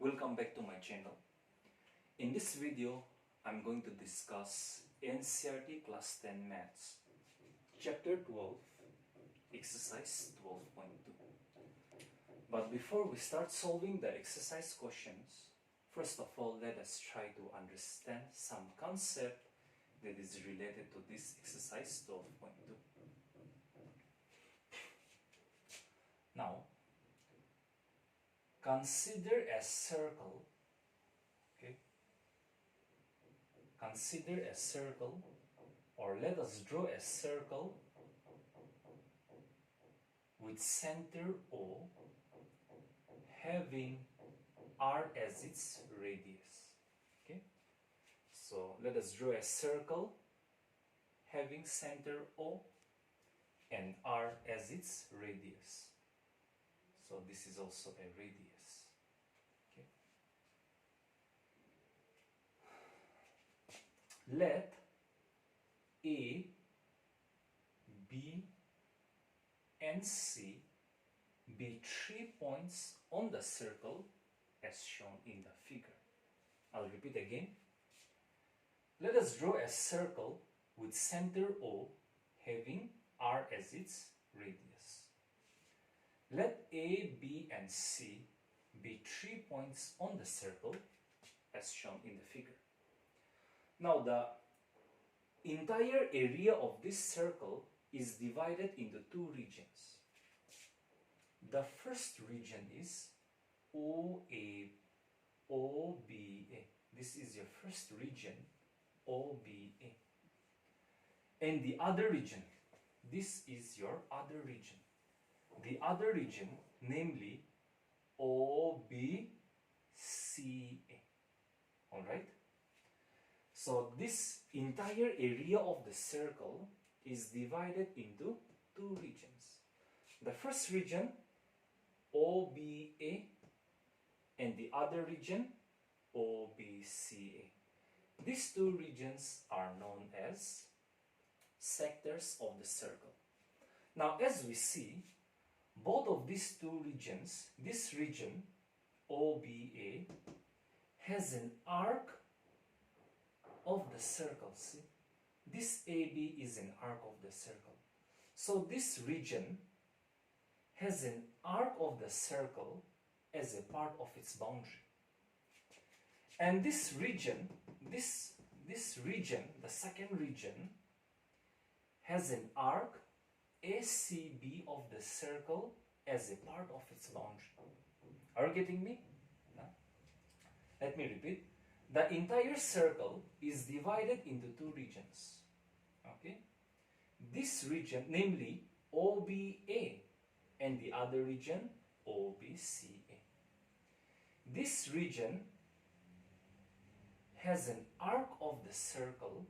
Welcome back to my channel. In this video, I'm going to discuss NCERT Class 10 Maths, Chapter 12, Exercise 12.2. But before we start solving the exercise questions, first of all, let us try to understand some concept that is related to this exercise 12.2. Now, consider a circle, okay? Consider a circle, or let us draw a circle with center O having R as its radius, okay? So let us draw a circle having center O and R as its radius. So this is also a radius. Okay. Let A, B, and C be 3 points on the circle as shown in the figure. I'll repeat again. Let us draw a circle with center O having R as its radius. Let A, B, and C be 3 points on the circle as shown in the figure. Now the entire area of this circle is divided into two regions. The first region is OBA. This is your first region, OBA. And the other region, this is your other region. The other region, namely OBCA. Alright? So this entire area of the circle is divided into two regions. The first region, OBA, and the other region, OBCA. These two regions are known as sectors of the circle. Now, as we see, both of these two regions, this region, OBA, has an arc of the circle. See? This AB is an arc of the circle. So this region has an arc of the circle as a part of its boundary. And this region, this region, the second region, has an arc ACB of the circle as a part of its boundary. Are you getting me? No? Let me repeat. The entire circle is divided into two regions. Okay? This region, namely OBA, and the other region, OBCA. This region has an arc of the circle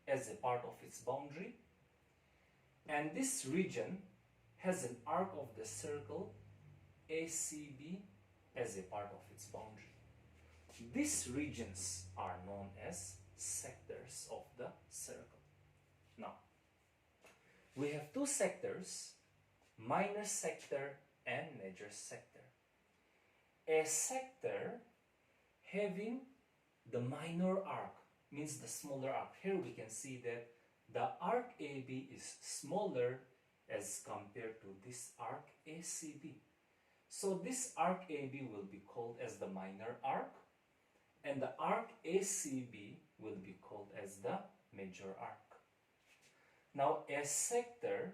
as a part of its boundary, and this region has an arc of the circle ACB as a part of its boundary. These regions are known as sectors of the circle. Now, we have two sectors, minor sector and major sector. A sector having the minor arc means the smaller arc. Here we can see that the arc AB is smaller as compared to this arc ACB. So this arc AB will be called as the minor arc, and the arc ACB will be called as the major arc. Now, a sector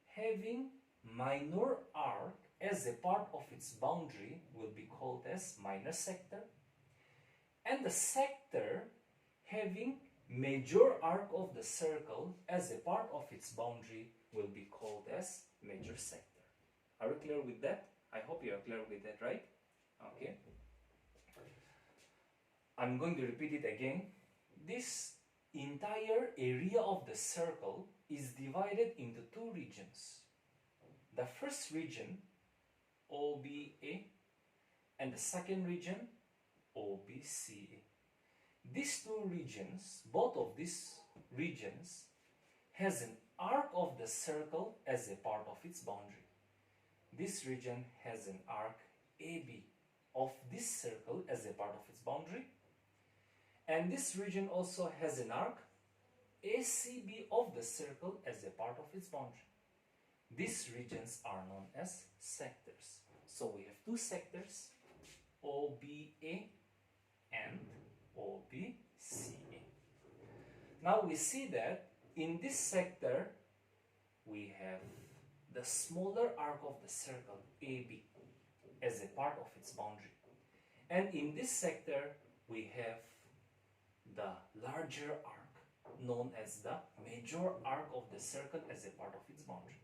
having minor arc as a part of its boundary will be called as minor sector, and the sector having major arc of the circle as a part of its boundary will be called as major sector. Are you clear with that? I hope you are clear with that, right? Okay. I'm going to repeat it again. This entire area of the circle is divided into two regions. The first region, OBA, and the second region, OBCA. These two regions, both of these regions, has an arc of the circle as a part of its boundary. This region has an arc AB of this circle as a part of its boundary. And this region also has an arc ACB of the circle as a part of its boundary. These regions are known as sectors. So we have two sectors, OBA and OBCA. Now we see that in this sector we have the smaller arc of the circle AB as a part of its boundary. And in this sector we have the larger arc known as the major arc of the circle as a part of its boundary.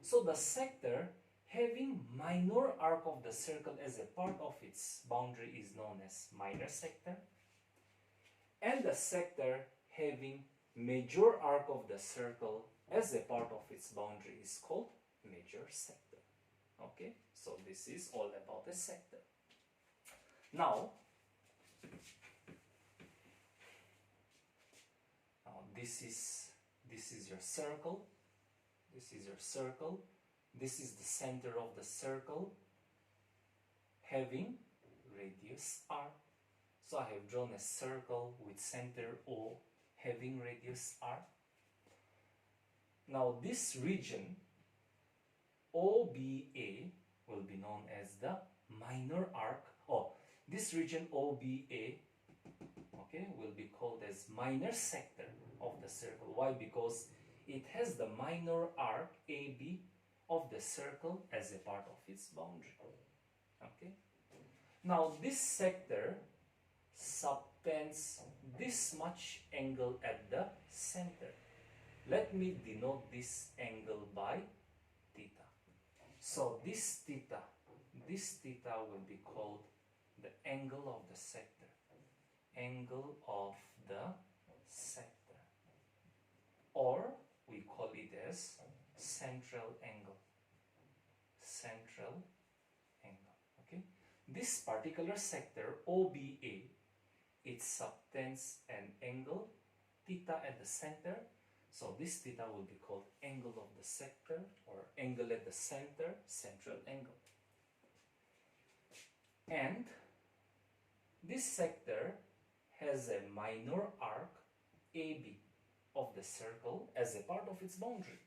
So the sector having minor arc of the circle as a part of its boundary is known as minor sector, and the sector having major arc of the circle as a part of its boundary is called major sector. Okay, so this is all about a sector. Now this is your circle. This is your circle. This is the center of the circle having radius r. So I have drawn a circle with center O having radius r. Now this region OBA will be known as the minor arc. This region OBA, okay, will be called as minor sector of the circle. Why? Because it has the minor arc AB of the circle as a part of its boundary. Okay. Now this sector subtends this much angle at the center. Let me denote this angle by theta. So this theta will be called the angle of the sector. Angle of the sector. Or we call it as central angle. Central angle. Okay. This particular sector OBA, it subtends an angle theta at the center. So this theta will be called angle of the sector or angle at the center, central angle. And this sector has a minor arc AB of the circle as a part of its boundary.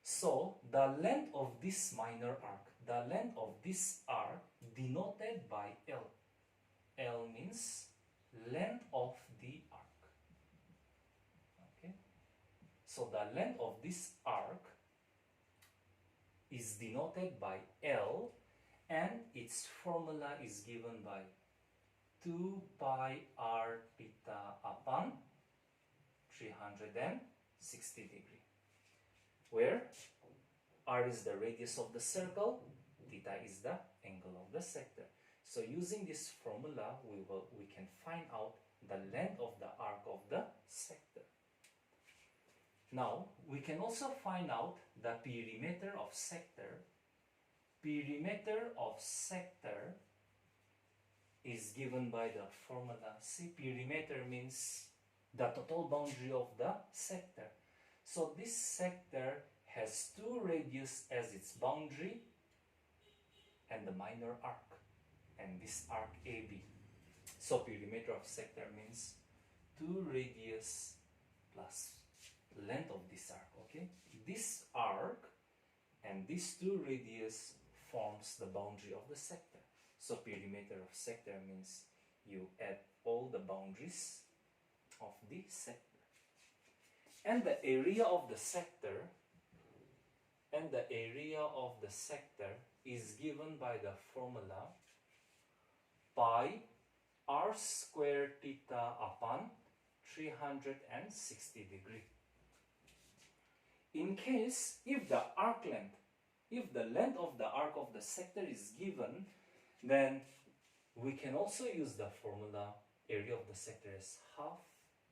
So the length of this minor arc, the length of this arc denoted by L. L means length of the arc. Okay. So the length of this arc is denoted by L, and its formula is given by 2 pi r theta upon 360 degree, where r is the radius of the circle, theta is the angle of the sector. So using this formula, we can find out the length of the arc of the sector. Now we can also find out the perimeter of sector. Perimeter of sector is given by the formula. See, perimeter means the total boundary of the sector. So this sector has two radius as its boundary and the minor arc, and this arc AB. So perimeter of sector means 2 radius plus length of this arc. Okay, this arc and these 2 radius forms the boundary of the sector. So perimeter of sector means you add all the boundaries of the sector, and the area of the sector is given by the formula pi r square theta upon 360 degree. In case if the length of the arc of the sector is given, then we can also use the formula area of the sector as half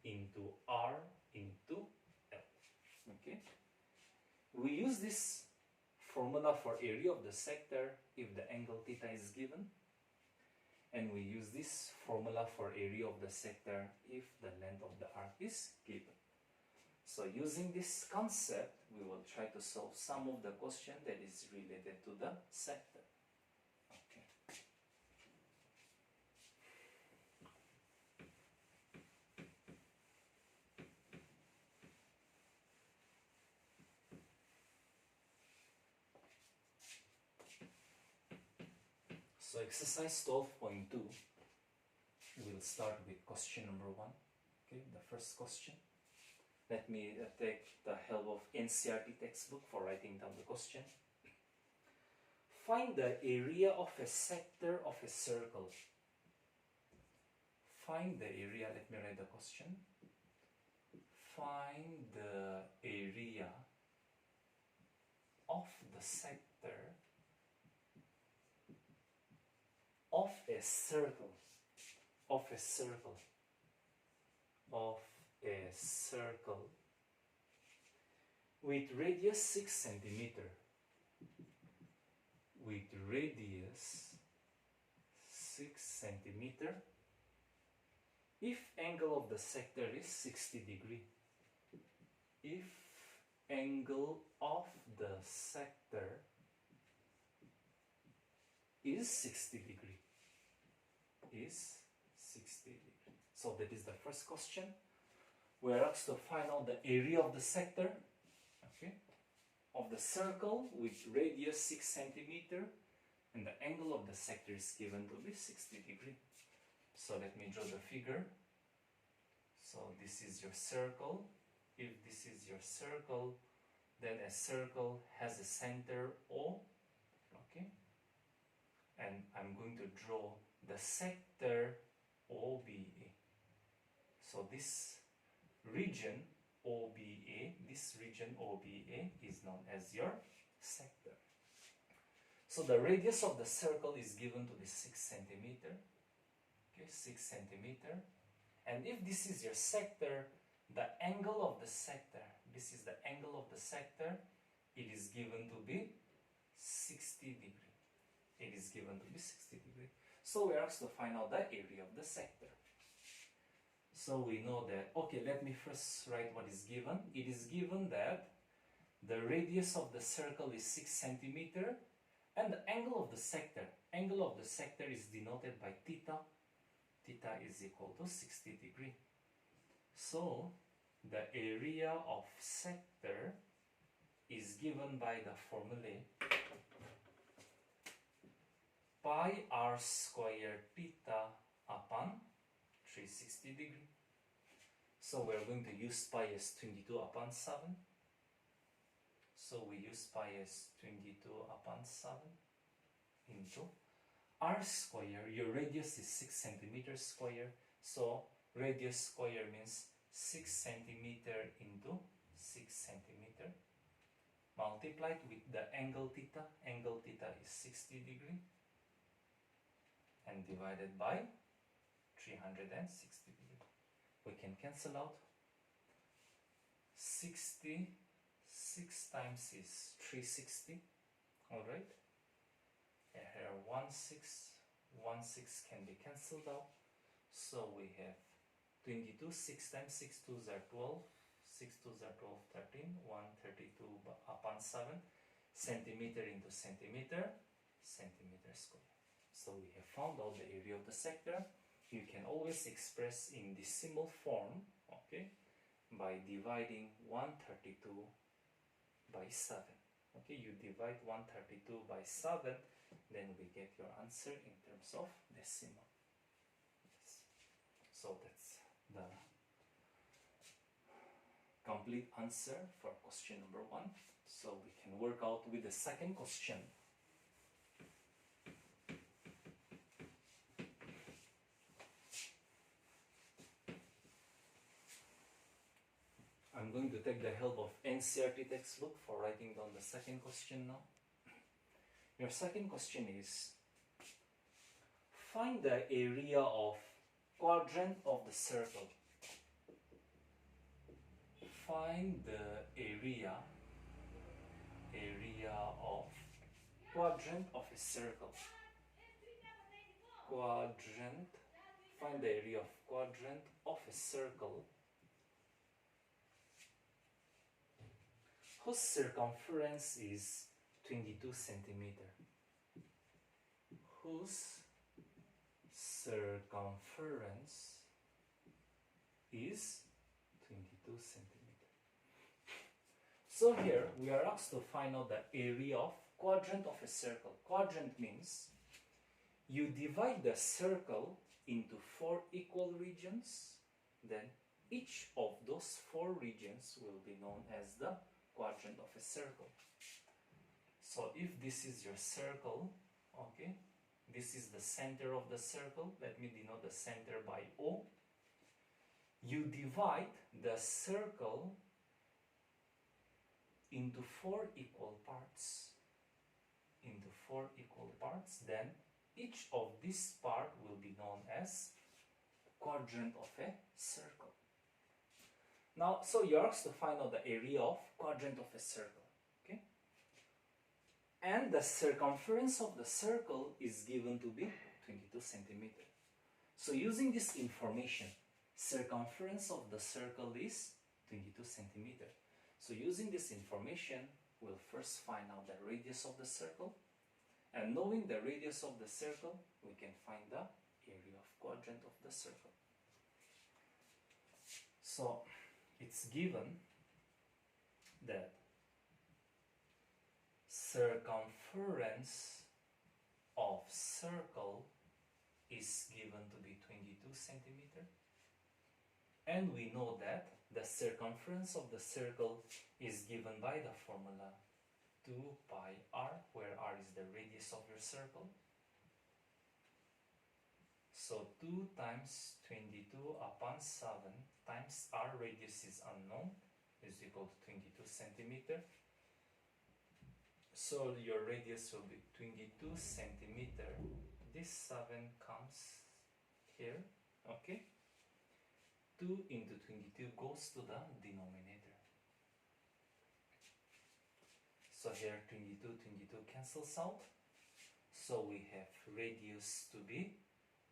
into r into L. Okay, we use this formula for area of the sector if the angle theta is given, and we use this formula for area of the sector if the length of the arc is given. So using this concept, we will try to solve some of the question that is related to the sector. Okay. So exercise 12.2, we'll start with question number 1. Okay, the first question. Let me take the help of NCERT textbook for writing down the question. Find the area of a sector of a circle. Find the area, let me write the question. Find the area of the sector of a circle, of a circle, of a circle with radius 6 centimeter, with radius 6 centimeter, if angle of the sector is 60 degree. If angle of the sector is 60 degree, is 60 degree. So that is the first question. We are asked to find out the area of the sector, okay, of the circle with radius 6 centimeter, and the angle of the sector is given to be 60 degree. So let me draw the figure. So this is your circle. If this is your circle, then a circle has a center O, okay, and I'm going to draw the sector OBA. So this region OBA, this region OBA is known as your sector. So the radius of the circle is given to be 6 centimeter, okay, 6 centimeter, and if this is your sector, the angle of the sector, this is the angle of the sector, it is given to be 60 degree. It is given to be 60 degree. So we are asked to find out the area of the sector. So we know that, okay, let me first write what is given. It is given that the radius of the circle is 6 centimeter and the angle of the sector is denoted by theta. Theta is equal to 60 degree. So the area of sector is given by the formula pi r square theta upon 360 degree. So we're going to use pi as 22 upon 7. So we use pi as 22 upon 7 into r square. Your radius is 6 centimeter square. So radius square means 6 centimeter into 6 centimeter multiplied with the angle theta. Angle theta is 60 degree and divided by 360 degree. We can cancel out. 60, 6 times is 360. Alright. Here 1 6 can be cancelled out. So we have 22, 6 times 6 2s are 12, 6 2s are 12, 13, 132 upon 7, centimeter into centimeter, centimeter square. So we have found out the area of the sector. You can always express in decimal form, okay, by dividing 132 by 7. Okay, you divide 132 by 7, then we get your answer in terms of decimal. Yes. So that's the complete answer for question number 1. So we can work out with the second question. I'm going to take the help of NCERT textbook for writing down the second question now. Your second question is, find the area of quadrant of the circle. Find the area of quadrant of a circle. Quadrant, find the area of quadrant of a circle whose circumference is 22 centimeter. Whose circumference is 22 centimeter. So here we are asked to find out the area of quadrant of a circle. Quadrant means you divide the circle into 4 equal regions, then each of those 4 regions will be known as the quadrant of a circle. So if this is your circle, okay, this is the center of the circle, let me denote the center by O. You divide the circle into 4 equal parts. Then each of this part will be known as quadrant of a circle. Now, so you're asked to find out the area of quadrant of a circle, okay? And the circumference of the circle is given to be 22 centimeter. So using this information, circumference of the circle is 22 centimeter. So using this information, we'll first find out the radius of the circle. And knowing the radius of the circle, we can find the area of quadrant of the circle. So it's given that circumference of circle is given to be 22 centimeter. And we know that the circumference of the circle is given by the formula 2 pi r, where r is the radius of your circle. So 2 times 22 upon 7 times r, radius is unknown, is equal to 22 centimeter. So your radius will be 22 centimeter. This 7 comes here, okay? 2 into 22 goes to the denominator. So here 22 cancels out. So we have radius to be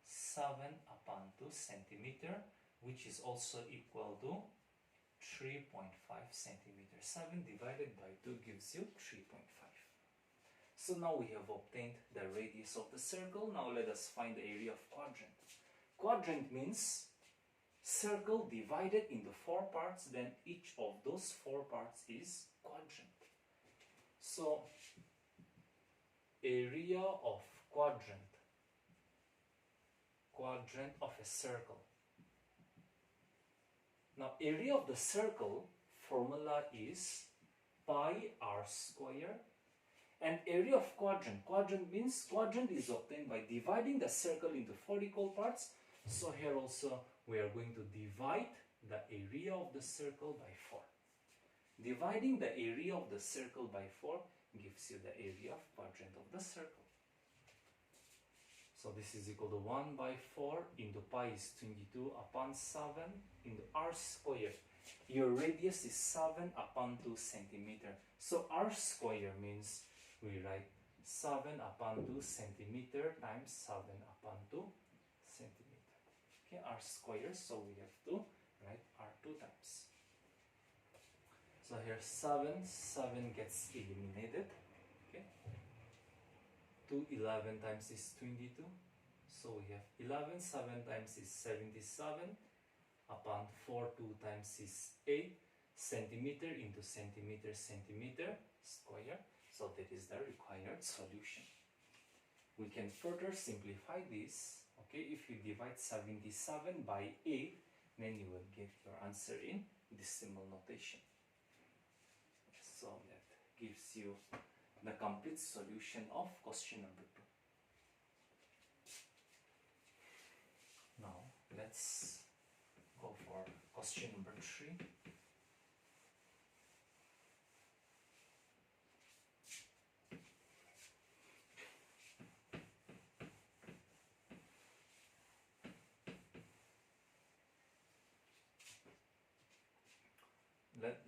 7 upon 2 centimeter, which is also equal to 3.5 centimeter. 7 divided by 2 gives you 3.5. So now we have obtained the radius of the circle. Now let us find the area of quadrant. Quadrant means circle divided into 4 parts, then each of those 4 parts is quadrant. So area of quadrant of a circle. Now area of the circle formula is pi r square, and area of quadrant means quadrant is obtained by dividing the circle into 4 equal parts. So here also we are going to divide the area of the circle by 4. Dividing the area of the circle by 4 gives you the area of quadrant of the circle. So this is equal to 1 by 4 into pi is 22 upon 7 into r square. Your radius is 7 upon 2 centimeter. So r square means we write 7 upon 2 centimeter times 7 upon 2 centimeter. Okay, r square, so we have to write r 2 times. So here 7 gets eliminated. Okay, 2 11 times is 22. So we have 11 7 times is 77 upon 4 2 times is 8 centimeter into centimeter square. So that is the required solution. We can further simplify this. Okay, if you divide 77 by 8, then you will get your answer in decimal notation. So that gives you the complete solution of question number 2. Now let's go for question number 3.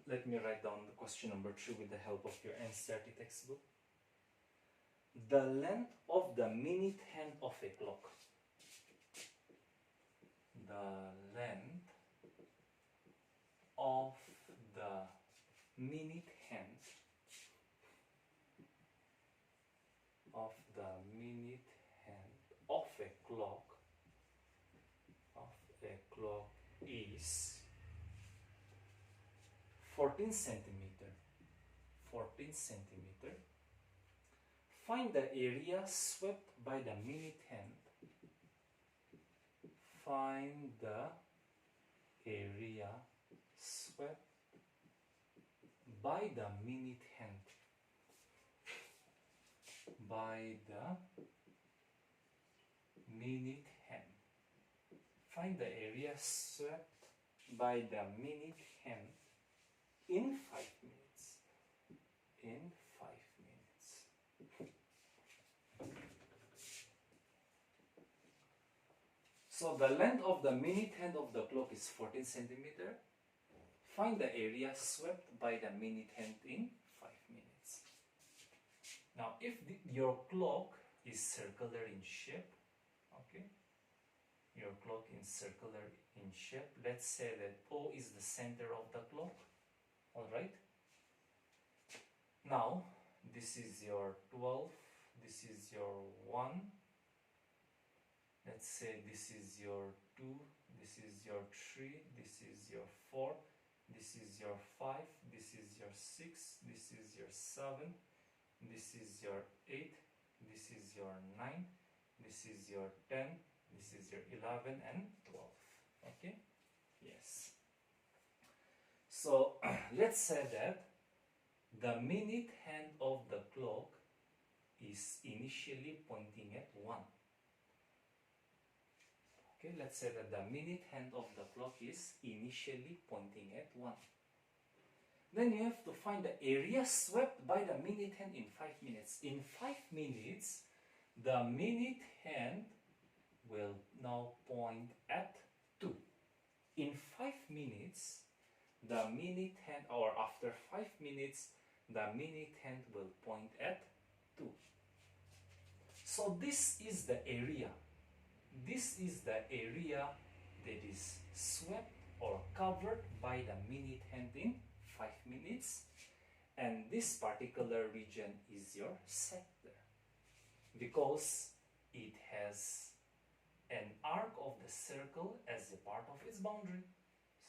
Let me write down the question number 3 with the help of your NCERT textbook. The length of the minute hand of a clock. The length of the minute hand of a clock is 14 centimeter Find the area swept by the minute hand. Find the area swept by the minute hand. By the minute hand. Find the area swept by the minute hand in 5 minutes. In 5 minutes. So the length of the minute hand of the clock is 14 centimeter. Find the area swept by the minute hand in 5 minutes. Now, if your clock is circular in shape, okay, your clock is circular in shape, let's say that O is the center of the clock, all right? Now, this is your 12, this is your 1, let's say this is your 2, this is your 3, this is your 4, this is your 5, this is your 6, this is your 7, this is your 8, this is your 9, this is your 10, this is your 11 and 12. Okay? Yes. So let's say that the minute hand of the clock is initially pointing at 1. Okay, let's say that the minute hand of the clock is initially pointing at 1. Then you have to find the area swept by the minute hand in 5 minutes. In 5 minutes, the minute hand will now point at 2. In 5 minutes, the minute hand, or after 5 minutes, the minute hand will point at 2. So this is the area. This is the area that is swept or covered by the minute hand in 5 minutes, and this particular region is your sector because it has an arc of the circle as a part of its boundary.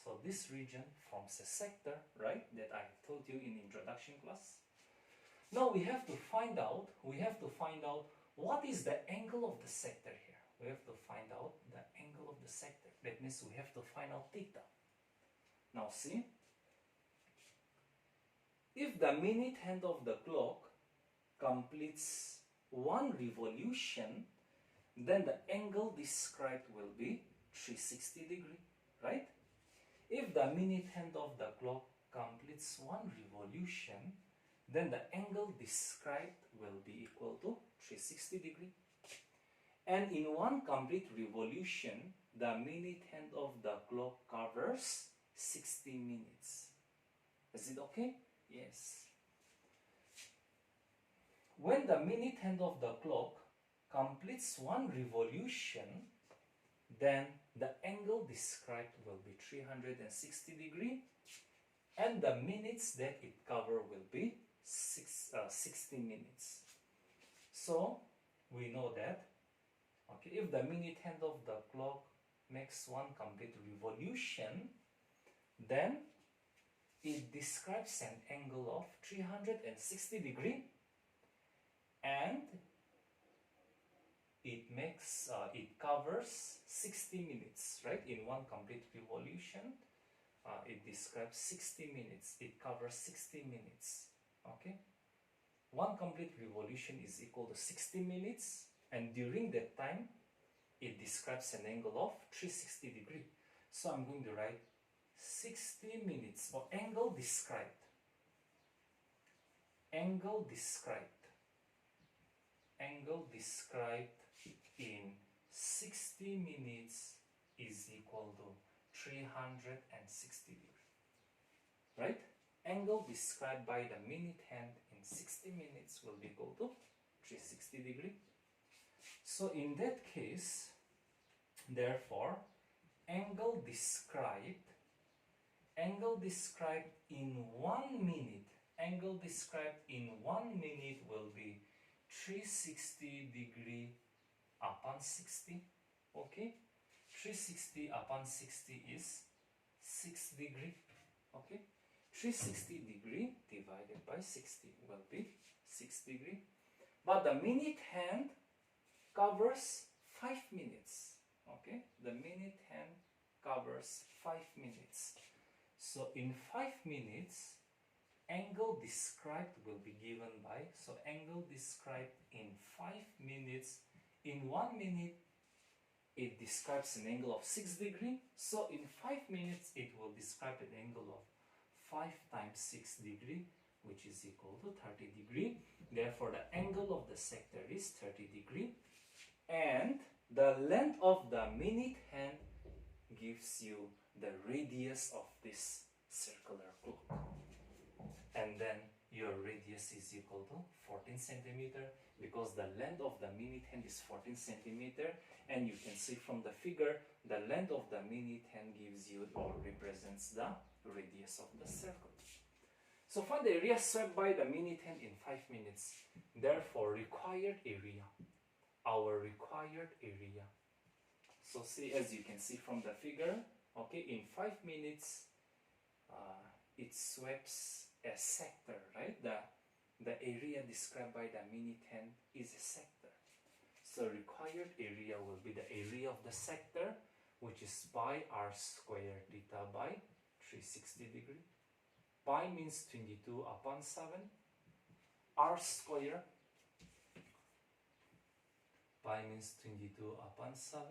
So this region forms a sector, right, that I told you in introduction class. Now we have to find out what is the angle of the sector here. We have to find out the angle of the sector. That means we have to find out theta. Now see, if the minute hand of the clock completes 1 revolution, then the angle described will be 360 degree, right? If the minute hand of the clock completes 1 revolution, then the angle described will be equal to 360 degree. And in 1 complete revolution, the minute hand of the clock covers 60 minutes. Is it okay? Yes. When the minute hand of the clock completes 1 revolution, then the angle described will be 360 degree, and the minutes that it covers will be 60 minutes. So we know that, okay, if the minute hand of the clock makes 1 complete revolution, then it describes an angle of 360 degree, and it covers 60 minutes, right? In 1 complete revolution, it describes 60 minutes. It covers 60 minutes. Okay, 1 complete revolution is equal to 60 minutes, and during that time, it describes an angle of 360 degree. So I'm going to write 60 minutes, or angle described. Angle described in 60 minutes is equal to 360 degree, right? Angle described by the minute hand in 60 minutes will be equal to 360 degree. So in that case, therefore, angle described in 1 minute, will be 360 degree upon 60. Okay, 360 upon 60 is 6 degree. Okay, 360 degree divided by 60 will be 6 degree. But the minute hand covers 5 minutes. Okay, the minute hand covers 5 minutes. So in 5 minutes, angle described will be given by, so angle described in 5 minutes, in 1 minute it describes an angle of 6 degrees, so in 5 minutes it will describe an angle of 5 times 6 degrees, which is equal to 30 degrees. Therefore the angle of the sector is 30 degrees, and the length of the minute hand gives you the radius of this circular clock. And then your radius is equal to 14 centimeter, because the length of the minute hand is 14 centimeter, and you can see from the figure the length of the minute hand gives you or represents the radius of the circle. So find the area swept by the minute hand in 5 minutes. Therefore required area, our required area. So see, as you can see from the figure, okay, in 5 minutes it sweeps a sector, right? The area described by the minute hand is a sector. So required area will be the area of the sector, which is pi r square theta by 360 degree. Pi means 22 upon 7. R square, pi means 22 upon 7.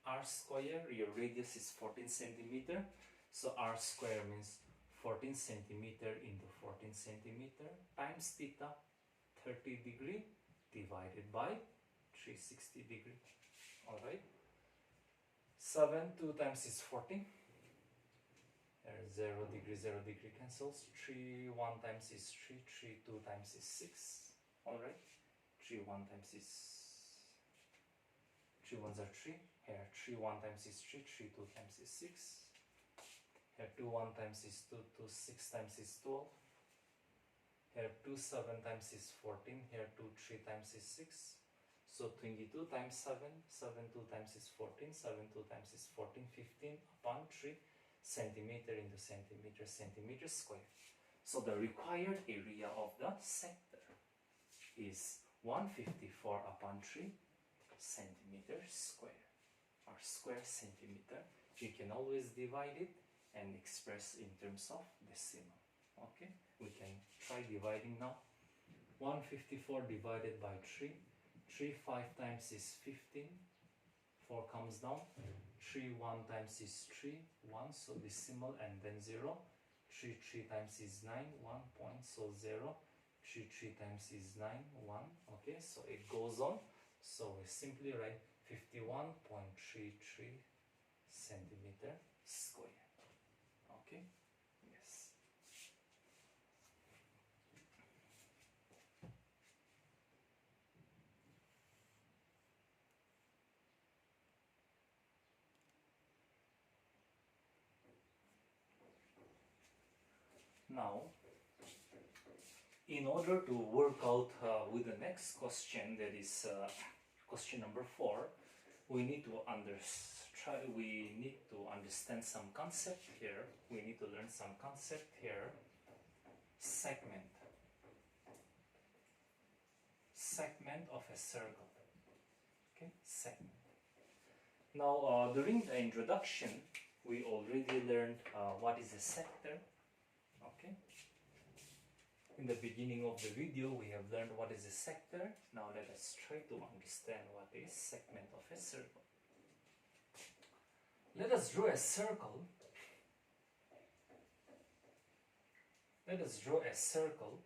R square, your radius is 14 centimeter. So R square means 14 centimeter into 14 centimeter times theta, 30 degree, divided by 360 degree. Alright. 7, 2 times is 14. 0 degree cancels. 3, 1 times is 3. 3, 2 times is 6. Alright. 3, 1 times is 3 ones are 3. Here 3, 1 times is 3. 3, 2 times is 6. Here 2, 1 times is 2, 2, 6 times is 12. Here 2, 7 times is 14. Here 2, 3 times is 6. So 22 times 7, 7, 2 times is 14, 7, 2 times is 14, 15 upon 3 centimeter into centimeter, centimeter square. So the required area of the sector is 154 upon 3 centimeter square, or square centimeter. You can always divide it and express in terms of decimal. Okay, we can try dividing now. 154 divided by 3. 3, 5 times is 15. 4 comes down. 3, 1 times is 3. 1, so decimal and then 0. 3, 3 times is 9. 1 point, so 0. 3, 3 times is 9. 1. Okay, so it goes on. So we simply write 51.33 centimeter square. Okay, yes. Now, in order to work out with the next question, that is question number 4, we need to understand some concept here. We need to learn some concept here. Segment of a circle. Okay, segment. Now, during the introduction, we already learned what is a sector. Okay. In the beginning of the video, we have learned what is a sector. Now let us try to understand what is segment of a circle. Let us draw a circle. Let us draw a circle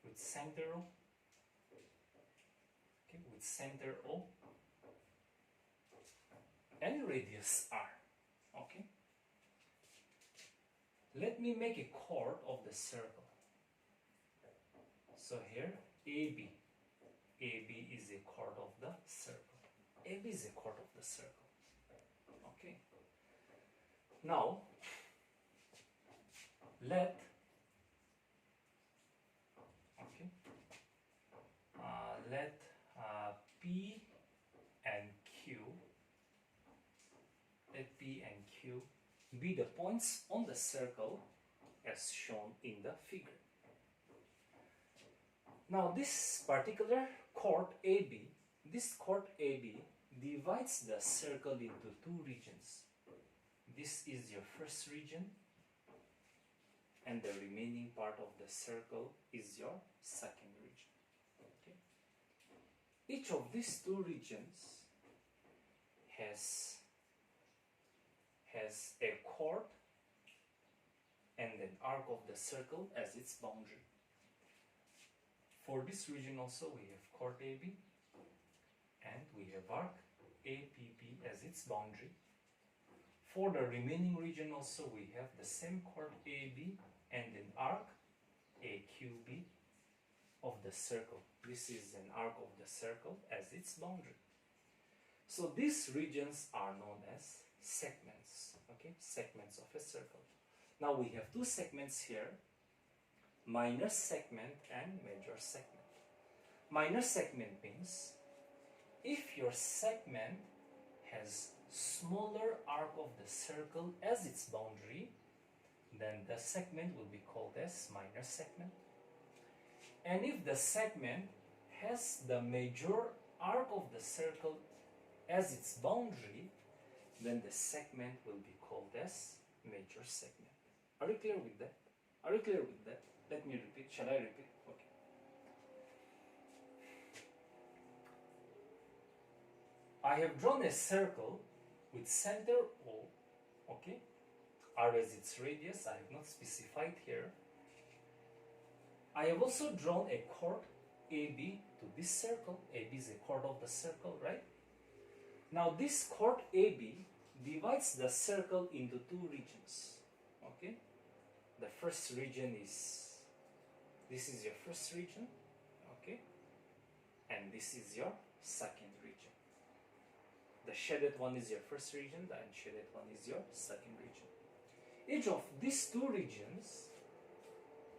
with center O. Okay, with center O and radius R. Okay. Let me make a chord of the circle. So here, AB. AB is a chord of the circle. AB is a chord of the circle. Okay. Now, let P and Q, let P and Q be the points on the circle as shown in the figure. Now this particular chord AB, this chord AB divides the circle into two regions. This is your first region, and the remaining part of the circle is your second region. Okay? Each of these two regions has a chord and an arc of the circle as its boundary. For this region also we have chord AB and we have arc APP as its boundary. For the remaining region also we have the same chord AB and an arc AQB of the circle. This is an arc of the circle as its boundary. So these regions are known as segments, okay? Segments of a circle. Now we have two segments here, minor segment and major segment. Minor segment means if your segment has smaller arc of the circle as its boundary, then the segment will be called as minor segment. And if the segment has the major arc of the circle as its boundary, then the segment will be called as major segment. Are you clear with that? Are you clear with that? Let me repeat. Shall I repeat? Okay. I have drawn a circle with center O, okay? R as its radius, I have not specified here. I have also drawn a chord AB to this circle. AB is a chord of the circle, right? Now this chord AB divides the circle into two regions, okay? The first region is, this is your first region, okay? And this is your second region. The shaded one is your first region, the unshaded one is your second region. Each of these two regions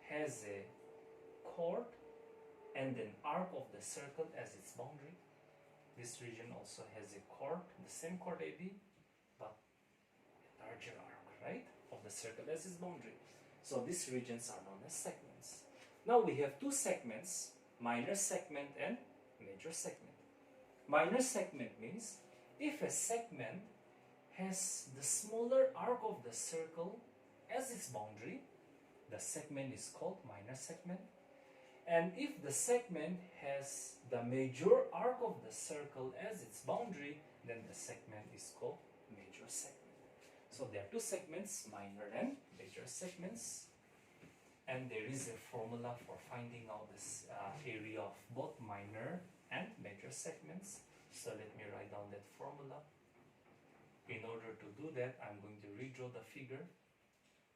has a chord and an arc of the circle as its boundary. This region also has a chord, the same chord AB, but a larger arc, right, of the circle as its boundary. So these regions are known as segments. Now we have two segments, minor segment and major segment. Minor segment means if a segment has the smaller arc of the circle as its boundary, the segment is called minor segment. And if the segment has the major arc of the circle as its boundary, then the segment is called major segment. So there are two segments, minor and major segments. And there is a formula for finding out this area of both minor and major segments. So let me write down that formula. In order to do that, I'm going to redraw the figure.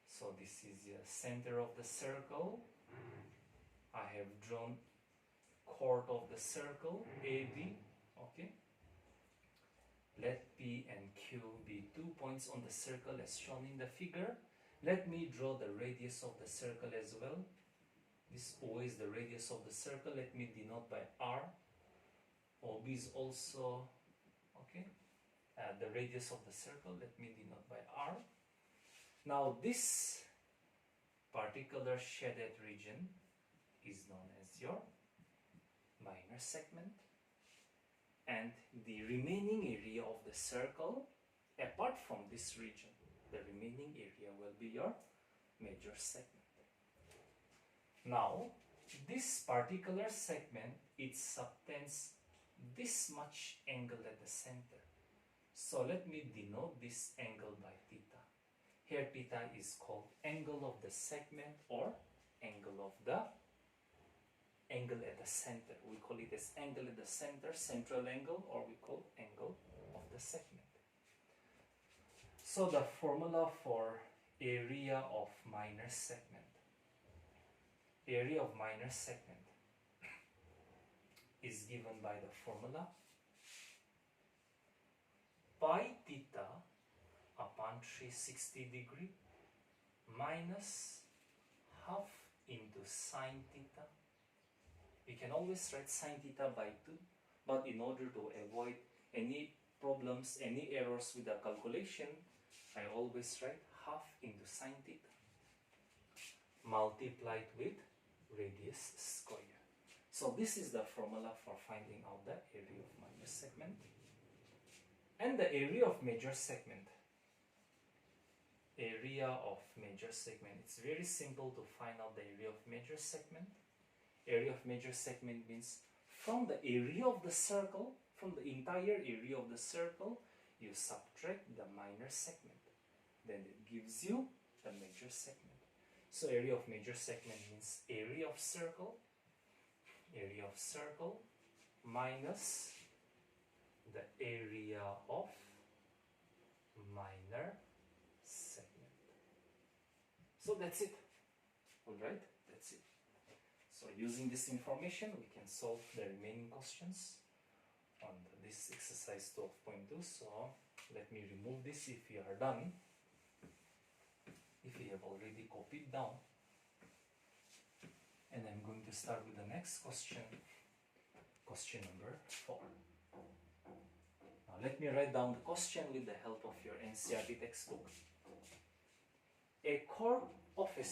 So this is the center of the circle. I have drawn chord of the circle, AB, okay? Let P and Q be 2 points on the circle as shown in the figure. Let me draw the radius of the circle as well. This O is the radius of the circle. Let me denote by R. OB is also, okay, the radius of the circle. Let me denote by R. Now this particular shaded region is known as your minor segment, and the remaining area of the circle apart from this region, the remaining area will be your major segment. Now this particular segment, it subtends this much angle at the center. So let me denote this angle by theta. Here theta is called angle of the segment or angle of the angle at the center. We call it as angle at the center, central angle, or we call angle of the segment. So the formula for area of minor segment. Area of minor segment is given by the formula pi theta upon 360 degree minus half into sine theta. We can always write sine theta by 2, but in order to avoid any problems, any errors with the calculation, I always write half into sine theta multiplied with radius square. So this is the formula for finding out the area of minor segment. And the area of major segment. Area of major segment. It's very simple to find out the area of major segment. Area of major segment means from the area of the circle, from the entire area of the circle, you subtract the minor segment. Then it gives you the major segment. So area of major segment means area of circle minus the area of minor segment. So that's it. Alright, that's it. So using this information, we can solve the remaining questions on this exercise 12.2. So let me remove this if you are done. If you have already copied down. And I'm going to start with the next question. Question number 4. Now let me write down the question with the help of your NCERT textbook. A chord of a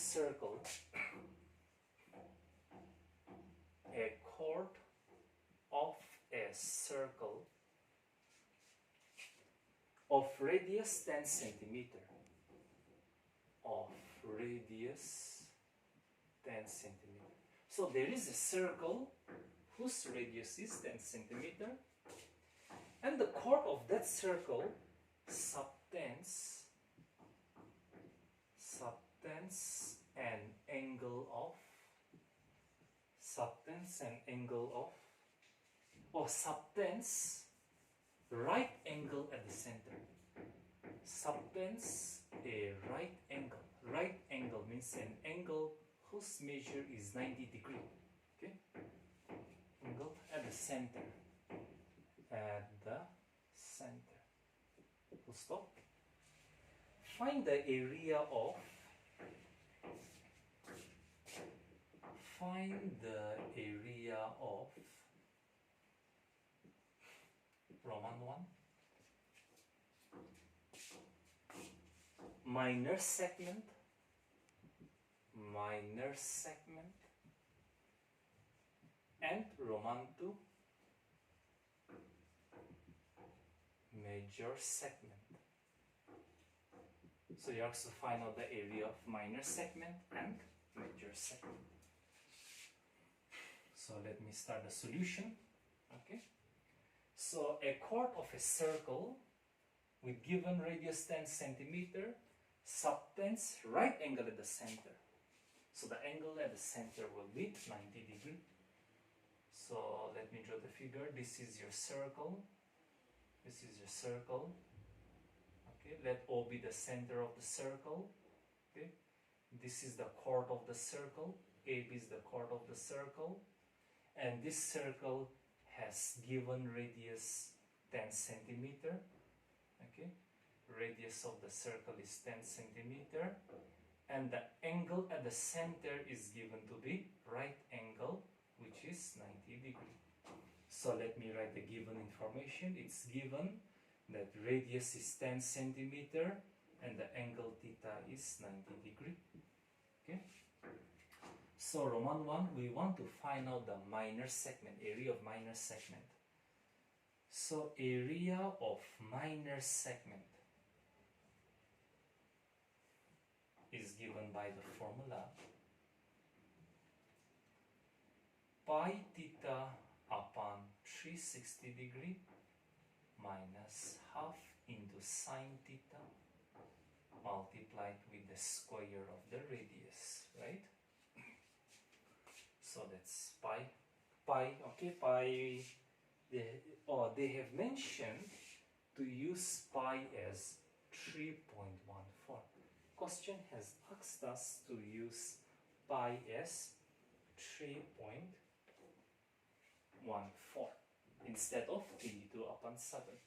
circle of radius 10 centimeter. Of radius 10 centimeter. So there is a circle whose radius is 10 centimeter, and the chord of that circle subtends an angle of subtends right angle at the center. Subtends a right angle. Right angle means an angle whose measure is 90 degrees. Okay? Angle at the center. At the center. Full stop. Find the area of Roman 1 minor segment and Roman 2 major segment. So you have to find out the area of minor segment and major segment. So let me start the solution. Okay. So a chord of a circle with given radius 10 centimeter subtends right angle at the center. So the angle at the center will be 90 degrees. So let me draw the figure. This is your circle. Okay, let O be the center of the circle. Okay, this is the chord of the circle. AB is the chord of the circle, and this circle has given radius 10 centimeter. Okay, radius of the circle is 10 centimeter, and the angle at the center is given to be right angle, which is 90 degrees. So let me write the given information. It's given that radius is 10 centimeter and the angle theta is 90 degrees. Okay. So Roman 1, we want to find out the minor segment, area of minor segment. So area of minor segment is given by the formula pi theta upon 360 degree minus half into sine theta multiplied with the square of the radius, right? So that's pi, okay, pi, they have mentioned to use pi as 3.14. Question has asked us to use pi as 3.14 instead of 32 upon 7.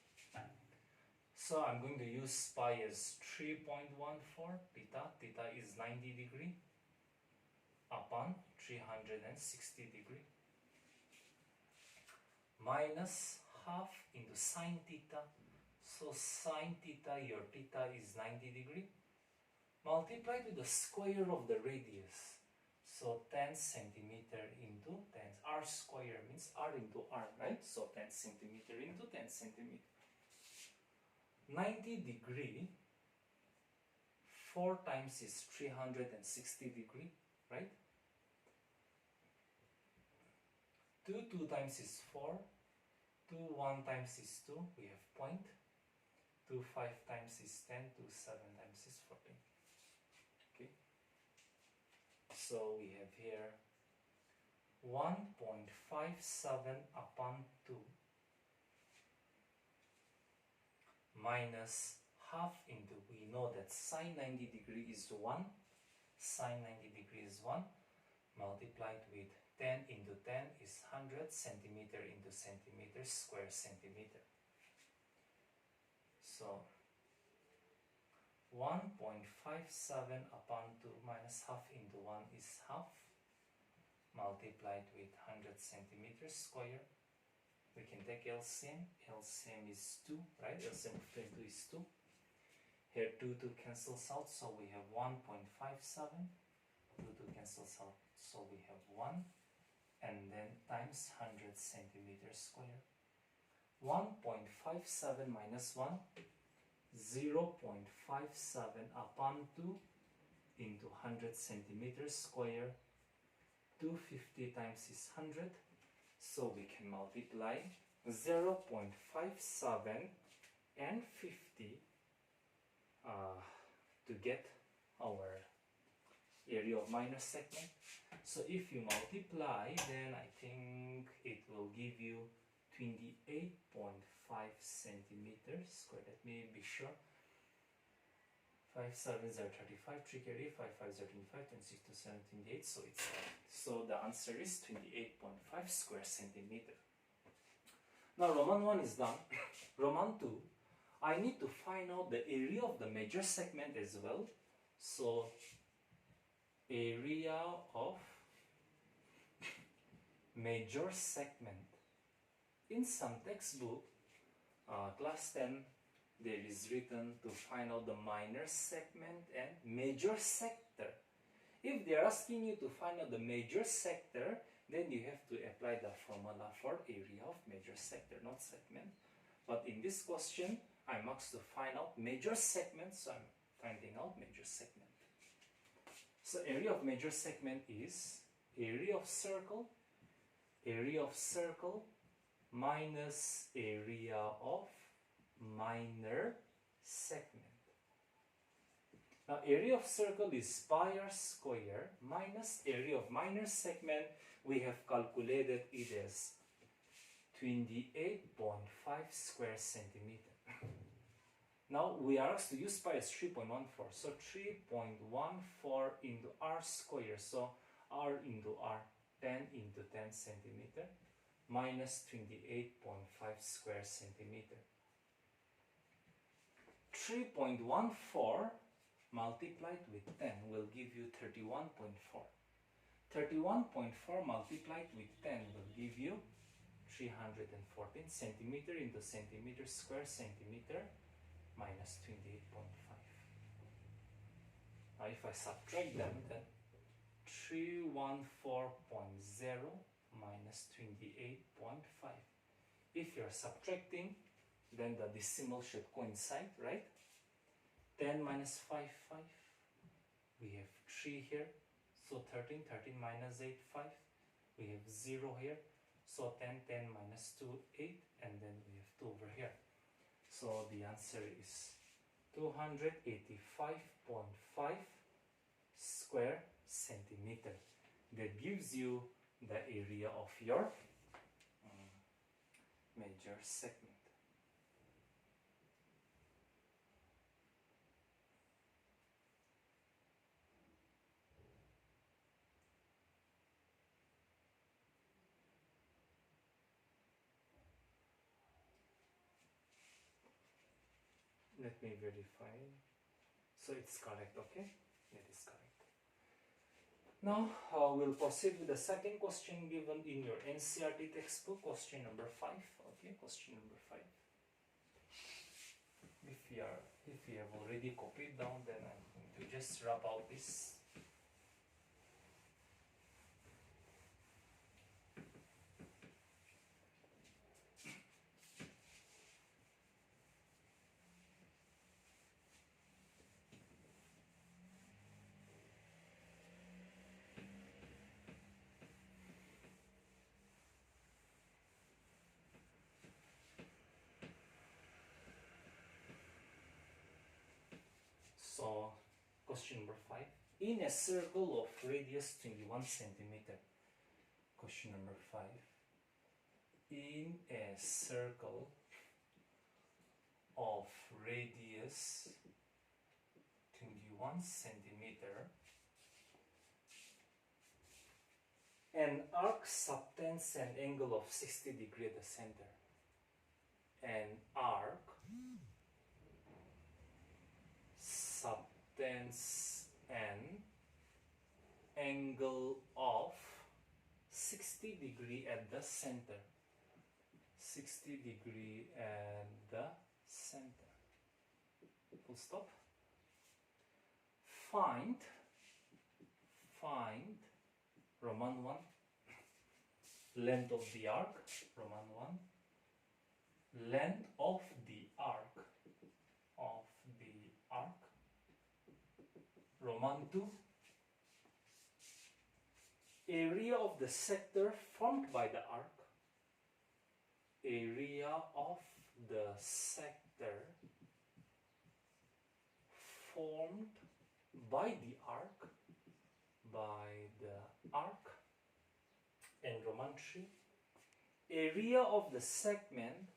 So I'm going to use pi as 3.14 theta is 90 degree upon 360 degree minus half into sine theta. So sine theta, your theta is 90 degree multiplied with the square of the radius. So 10 centimeter into 10 r r square means r into r, right? So 10 centimeter into 10 centimeter. 90 degree, 4 times is 360 degree, right? 2 times is 4, 1 times is 2, we have point. 5 times is 10, 7 times is 14. Okay. So we have here 1.57 upon 2 minus half into, we know that sine 90 degree is 1, sine 90 degree is 1, multiplied with 10 into 10 is 100, centimeter into centimeter, square centimeter. So 1.57 upon 2 minus half into 1 is half, multiplied with 100 centimeters square. We can take LCM. LCM is 2, right? LCM of 22 is 2. Here 2 cancels out, so we have 1.57. 2 cancels out, so we have 1. And then times 100 centimeters square. 1.57 minus 1, 0.57 upon 2 into 100 centimeters square. 250 times is 100, so we can multiply 0.57 and 50 to get our area of minor segment. So if you multiply, then I think it will give you 28.5 centimeters square. Let me be sure. 5 7s are 35, 3 carry, 5 5s are 25, 10 6 to 7, 28, so it's right. So the answer is 28.5 square centimeter. Now Roman 1 is done. Roman 2, I need to find out the area of the major segment as well. So area of major segment. In some textbook, class 10, there is written to find out the minor segment and major sector. If they are asking you to find out the major sector, then you have to apply the formula for area of major sector, not segment. But in this question, I'm asked to find out major segment, so I'm finding out major segment. So area of major segment is area of circle minus area of minor segment. Now area of circle is pi r square minus area of minor segment. We have calculated it as 28.5 square centimeter. Now we are asked to use pi as 3.14, so 3.14 into r square, so r into r, 10 into 10 centimeter minus 28.5 square centimeter. 3.14 multiplied with 10 will give you 31.4. 31.4 multiplied with 10 will give you 314 centimeter into centimeter square centimeter minus 28.5. Now if I subtract them, then 314.0 minus 28.5. If you're subtracting, then the decimal should coincide, right? 10 minus 5, 5. We have 3 here, so 13, 13 minus 8, 5. We have 0 here, so 10, 10 minus 2, 8, and then we have 2 over here. So the answer is 285.5 square centimeter. That gives you the area of your major segment. Let me verify. So it's correct, okay? That is correct. Now we'll proceed with the second question given in your NCERT textbook, question number 5. Okay, question number 5. If you have already copied down, then I'm going to just rub out this. Question number 5. In a circle of radius 21 centimeter. Question number 5. In a circle of radius 21 centimeter, an arc subtends an angle of 60 degrees at the center. An arc subtends an angle of 60 degrees at the center. 60 degrees at the center. Full stop. Find Roman 1 length of the arc. Roman 1 length of the arc. Roman 2 area of the sector formed by the arc. Area of the sector formed by the arc. And Roman 3 area of the segment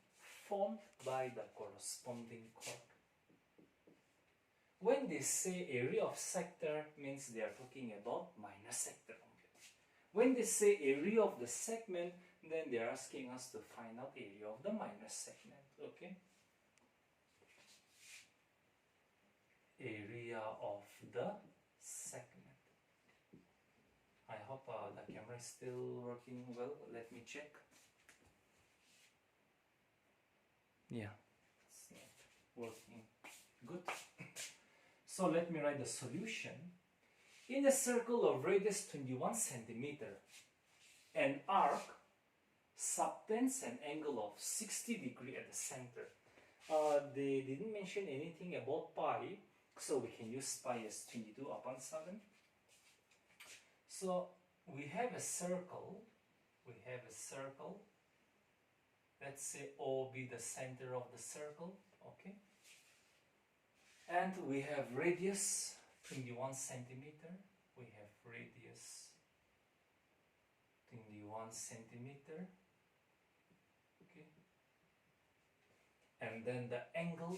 formed by the corresponding chord. When they say area of sector, means they are talking about minor sector only. When they say area of the segment, then they are asking us to find out area of the minor segment. Okay? Area of the segment. I hope the camera is still working well. Let me check. Yeah, it's not working good. So let me write the solution. In a circle of radius 21 centimeter, an arc subtends an angle of 60 degrees at the center. They didn't mention anything about pi, so we can use pi as 22 upon 7. So we have a circle. Let's say O be the center of the circle. Okay. And we have radius 21 centimeter. We have radius 21 centimeter. Okay. And then the angle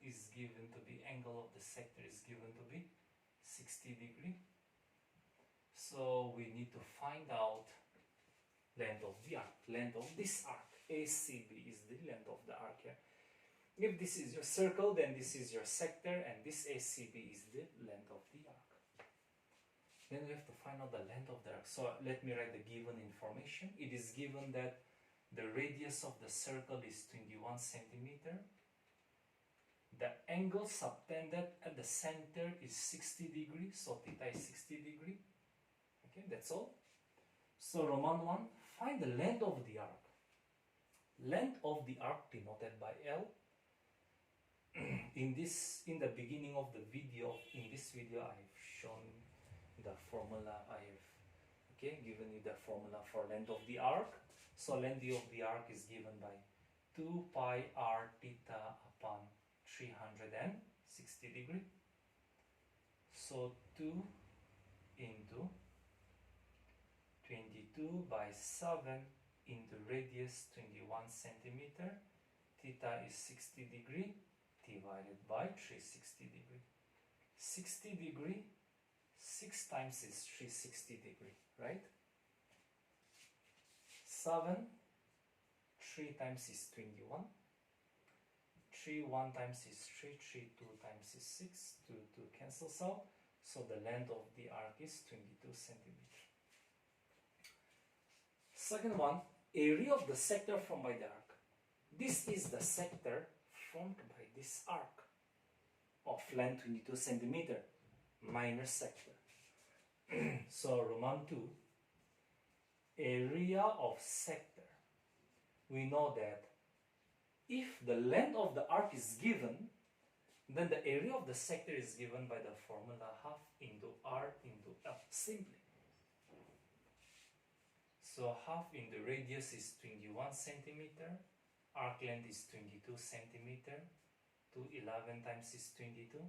is given to be, angle of the sector is given to be 60 degrees. So we need to find out length of the arc, length of this arc. ACB is the length of the arc here. If this is your circle, then this is your sector, and this ACB is the length of the arc. Then we have to find out the length of the arc. So let me write the given information. It is given that the radius of the circle is 21 centimeter. The angle subtended at the center is 60 degrees, so theta is 60 degrees. Okay, that's all. So Roman 1, find the length of the arc. Length of the arc denoted by L. In the beginning of the video, in this video I have shown the formula. I have given you the formula for length of the arc. So length of the arc is given by 2 pi r theta upon 360 degrees. So 2 into 22 by 7 into radius 21 centimeter. Theta is 60 degrees divided by 360 degrees. 60 degrees, 6 times is 360 degrees, right? 7, 3 times is 21. 3, 1 times is 3, 3, 2 times is 6, 2, 2 cancels out. So the length of the arc is 22 centimeters. Second one, area of the sector formed by the arc. This is the sector formed by this arc of length 22 centimeter, minor sector. So Roman 2, area of sector. We know that if the length of the arc is given, then the area of the sector is given by the formula half into r into L, simply. So half into radius is 21 centimeter, arc length is 22 centimeter, 2 11 times is 22.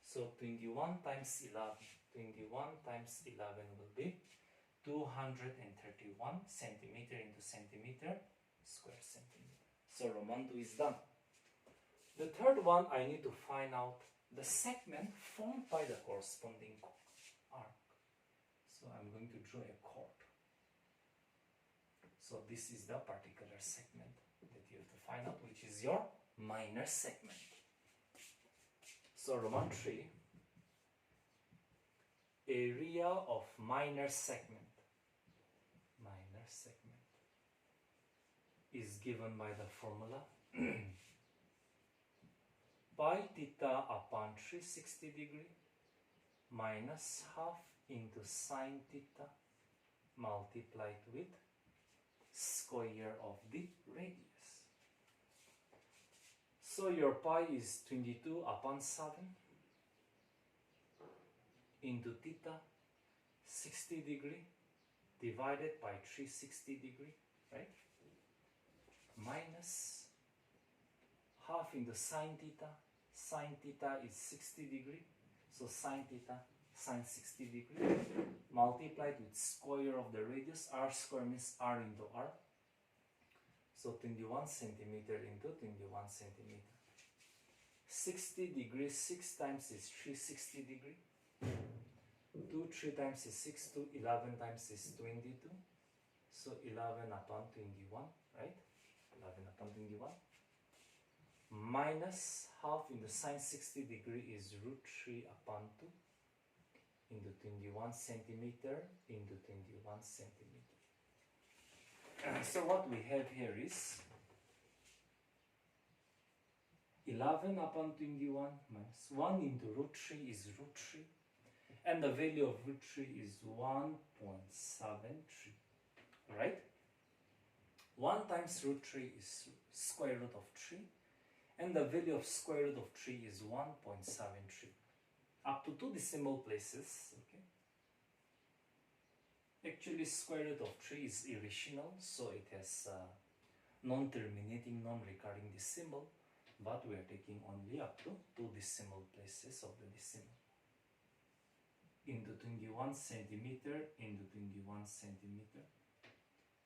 So 21 times 11, 21 times 11 will be 231 centimeter into centimeter square centimeter. So Roman 2 is done. The third one, I need to find out the segment formed by the corresponding arc. So I'm going to draw a chord. So this is the particular segment that you have to find out, which is your minor segment. So Roman 3, area of minor segment is given by the formula pi theta upon 360 degree minus half into sine theta multiplied with square of the radius. So your pi is 22 upon 7 into theta 60 degree divided by 360 degree, right? Minus half into sine theta. Sine theta is 60 degree, so sine theta, sine 60 degree, multiplied with square of the radius. R square means R into R. So 21 centimeter into 21 centimeter. 60 degrees, 6 times is 360 degree. 3 times is 6, 11 times is 22. So 11 upon 21, right? 11 upon 21. Minus half into sine 60 degree is root 3 upon 2 into 21 centimeter into 21 centimeter. So what we have here is 11 upon 21 minus 1 into root 3 is root 3, and the value of root 3 is 1.73, right? 1 times root 3 is square root of 3, and the value of square root of 3 is 1.73. Up to 2 decimal places, okay? Actually, square root of 3 is irrational, so it has non-terminating, non-recurring decimal, but we are taking only up to 2 decimal places of the decimal. Into 21 centimeter into 21 centimeter.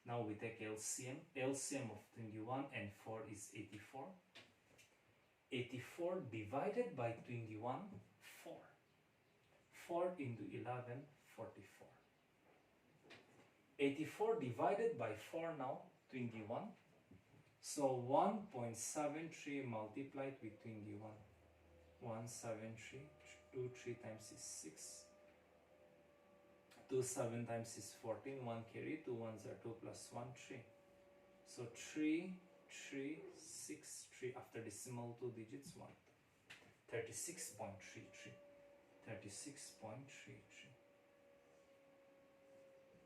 Now we take LCM. LCM of 21 and 4 is 84. 84 divided by 21, 4. 4 into 11, 44. 84 divided by 4 now, 21. So 1.73 multiplied with 21. 173, 2, 3 times is 6. 2, 7 times is 14, 1 carry, 2 ones are 2 plus 1, 3. So 3, 3, 6, 3 after decimal 2 digits, 1. 36.33. 36.33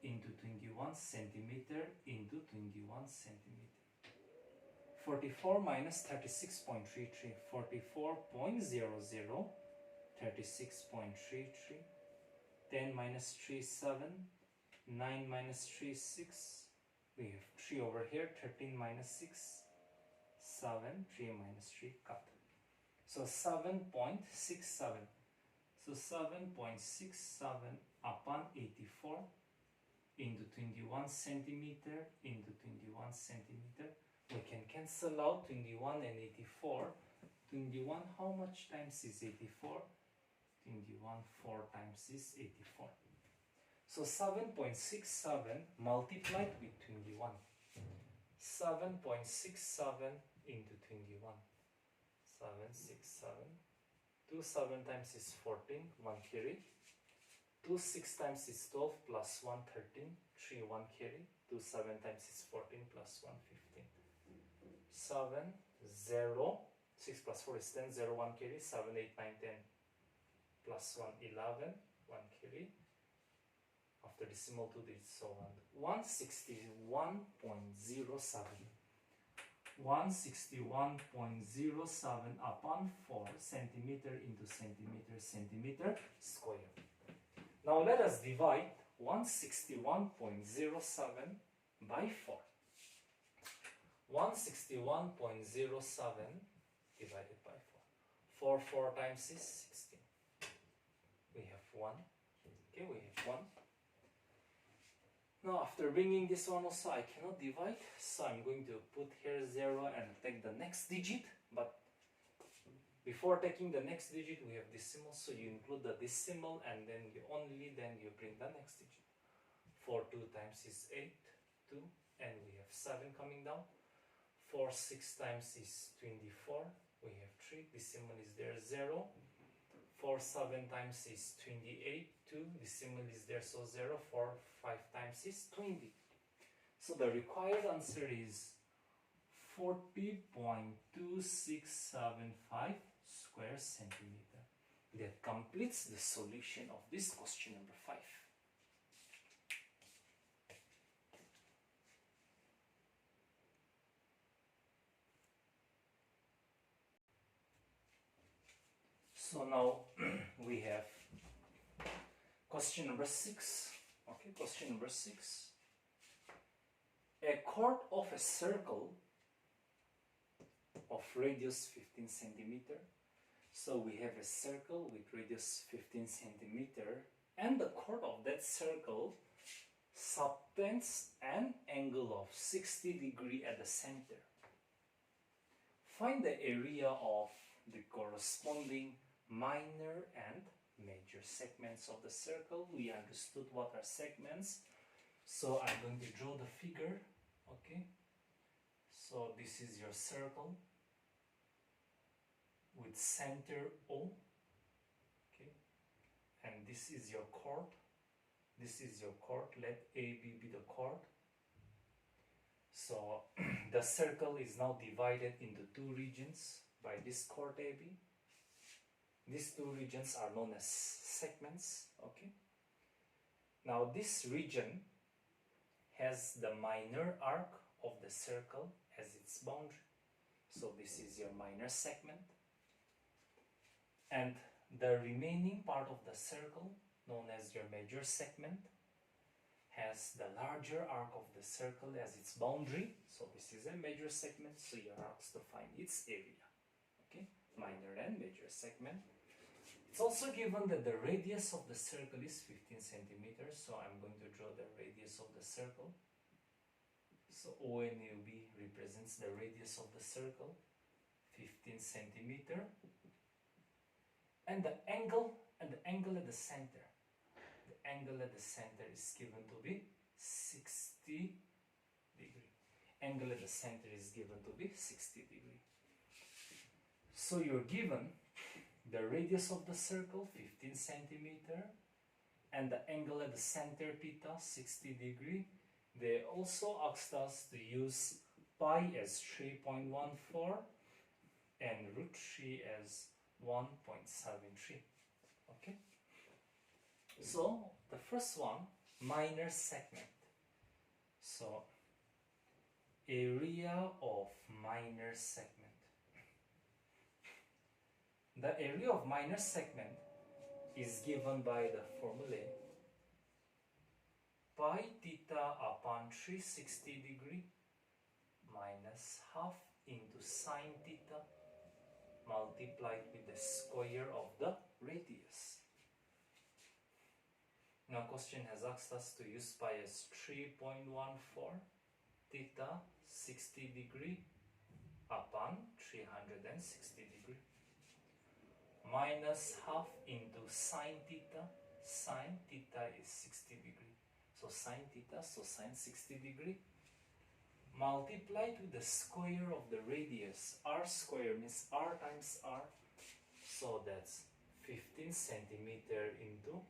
into 21 centimeter into 21 centimeter. 44 minus 36.33, 44.00, 36.33. 10 minus 3 is 7, 9 minus 3 is 6, we have 3 over here, 13 minus 6, 7, 3 minus 3, cut. So 7.67, so 7.67 upon 84 into 21 centimeter into 21 centimeter. We can cancel out 21 and 84. 21, how much times is 84? 21, 4 times is 84. So 7.67 multiplied with 21. 7.67 into 21. 767. 2 7 times is 14, 1 carry. 2 6 times is 12 plus 1 13, 3 1 carry. 2 7 times is 14 plus 1 15. 7 0, 6 plus 4 is 10, 0 1 carry. 7 8 9 10. Plus 1, 11, 1 carry, after decimal 2 digits, so on. 161.07. 161.07 upon 4 centimeter into centimeter, centimeter square. Now let us divide 161.07 by 4. 161.07 divided by 4. 4 times is 16. 1. Okay, we have 1. Now after bringing this one also I cannot divide, so I'm going to put here 0 and take the next digit. But before taking the next digit we have decimal, so you include the decimal and then you bring the next digit. 4 2 times is 8, 2, and we have 7 coming down. 4 6 times is 24, we have 3, decimal is there 0. 4 7 times is 28, 2, decimal is there, so 0. 4 5 times is 20. So the required answer is 40.2675 square centimeter. That completes the solution of this question number 5. So now we have question number 6. Okay, question number 6. A chord of a circle of radius 15 centimeter. So we have a circle with radius 15 centimeter, and the chord of that circle subtends an angle of 60 degrees at the center. Find the area of the corresponding minor and major segments of the circle. We understood what are segments, so I'm going to draw the figure. Okay, so this is your circle with center O. Okay, and this is your chord. This is your chord. Let AB be the chord. So the circle is now divided into 2 regions by this chord AB. These 2 regions are known as segments. Okay, now this region has the minor arc of the circle as its boundary. So this is your minor segment, and the remaining part of the circle, known as your major segment, has the larger arc of the circle as its boundary. So this is a major segment, so you are asked to find its area. Okay, minor and major segment. It's also given that the radius of the circle is 15 centimeters, so I'm going to draw the radius of the circle. So ONUB represents the radius of the circle, 15 centimeter, and the angle at the center. The angle at the center is given to be 60 degree. Angle at the center is given to be 60 degree. So you're given the radius of the circle, 15 centimeter, and the angle at the center, theta, 60 degree. They also asked us to use pi as 3.14 and root 3 as 1.73. Okay, so the first one, minor segment. So area of minor segment. The area of minor segment is given by the formula pi theta upon 360 degree minus half into sine theta multiplied with the square of the radius. Now question has asked us to use pi as 3.14 theta 60 degree upon 360 degree minus half into sine theta is 60 degree. So sine theta, so sine 60 degree multiplied with the square of the radius. R square means R times R, so that's 15 centimeter into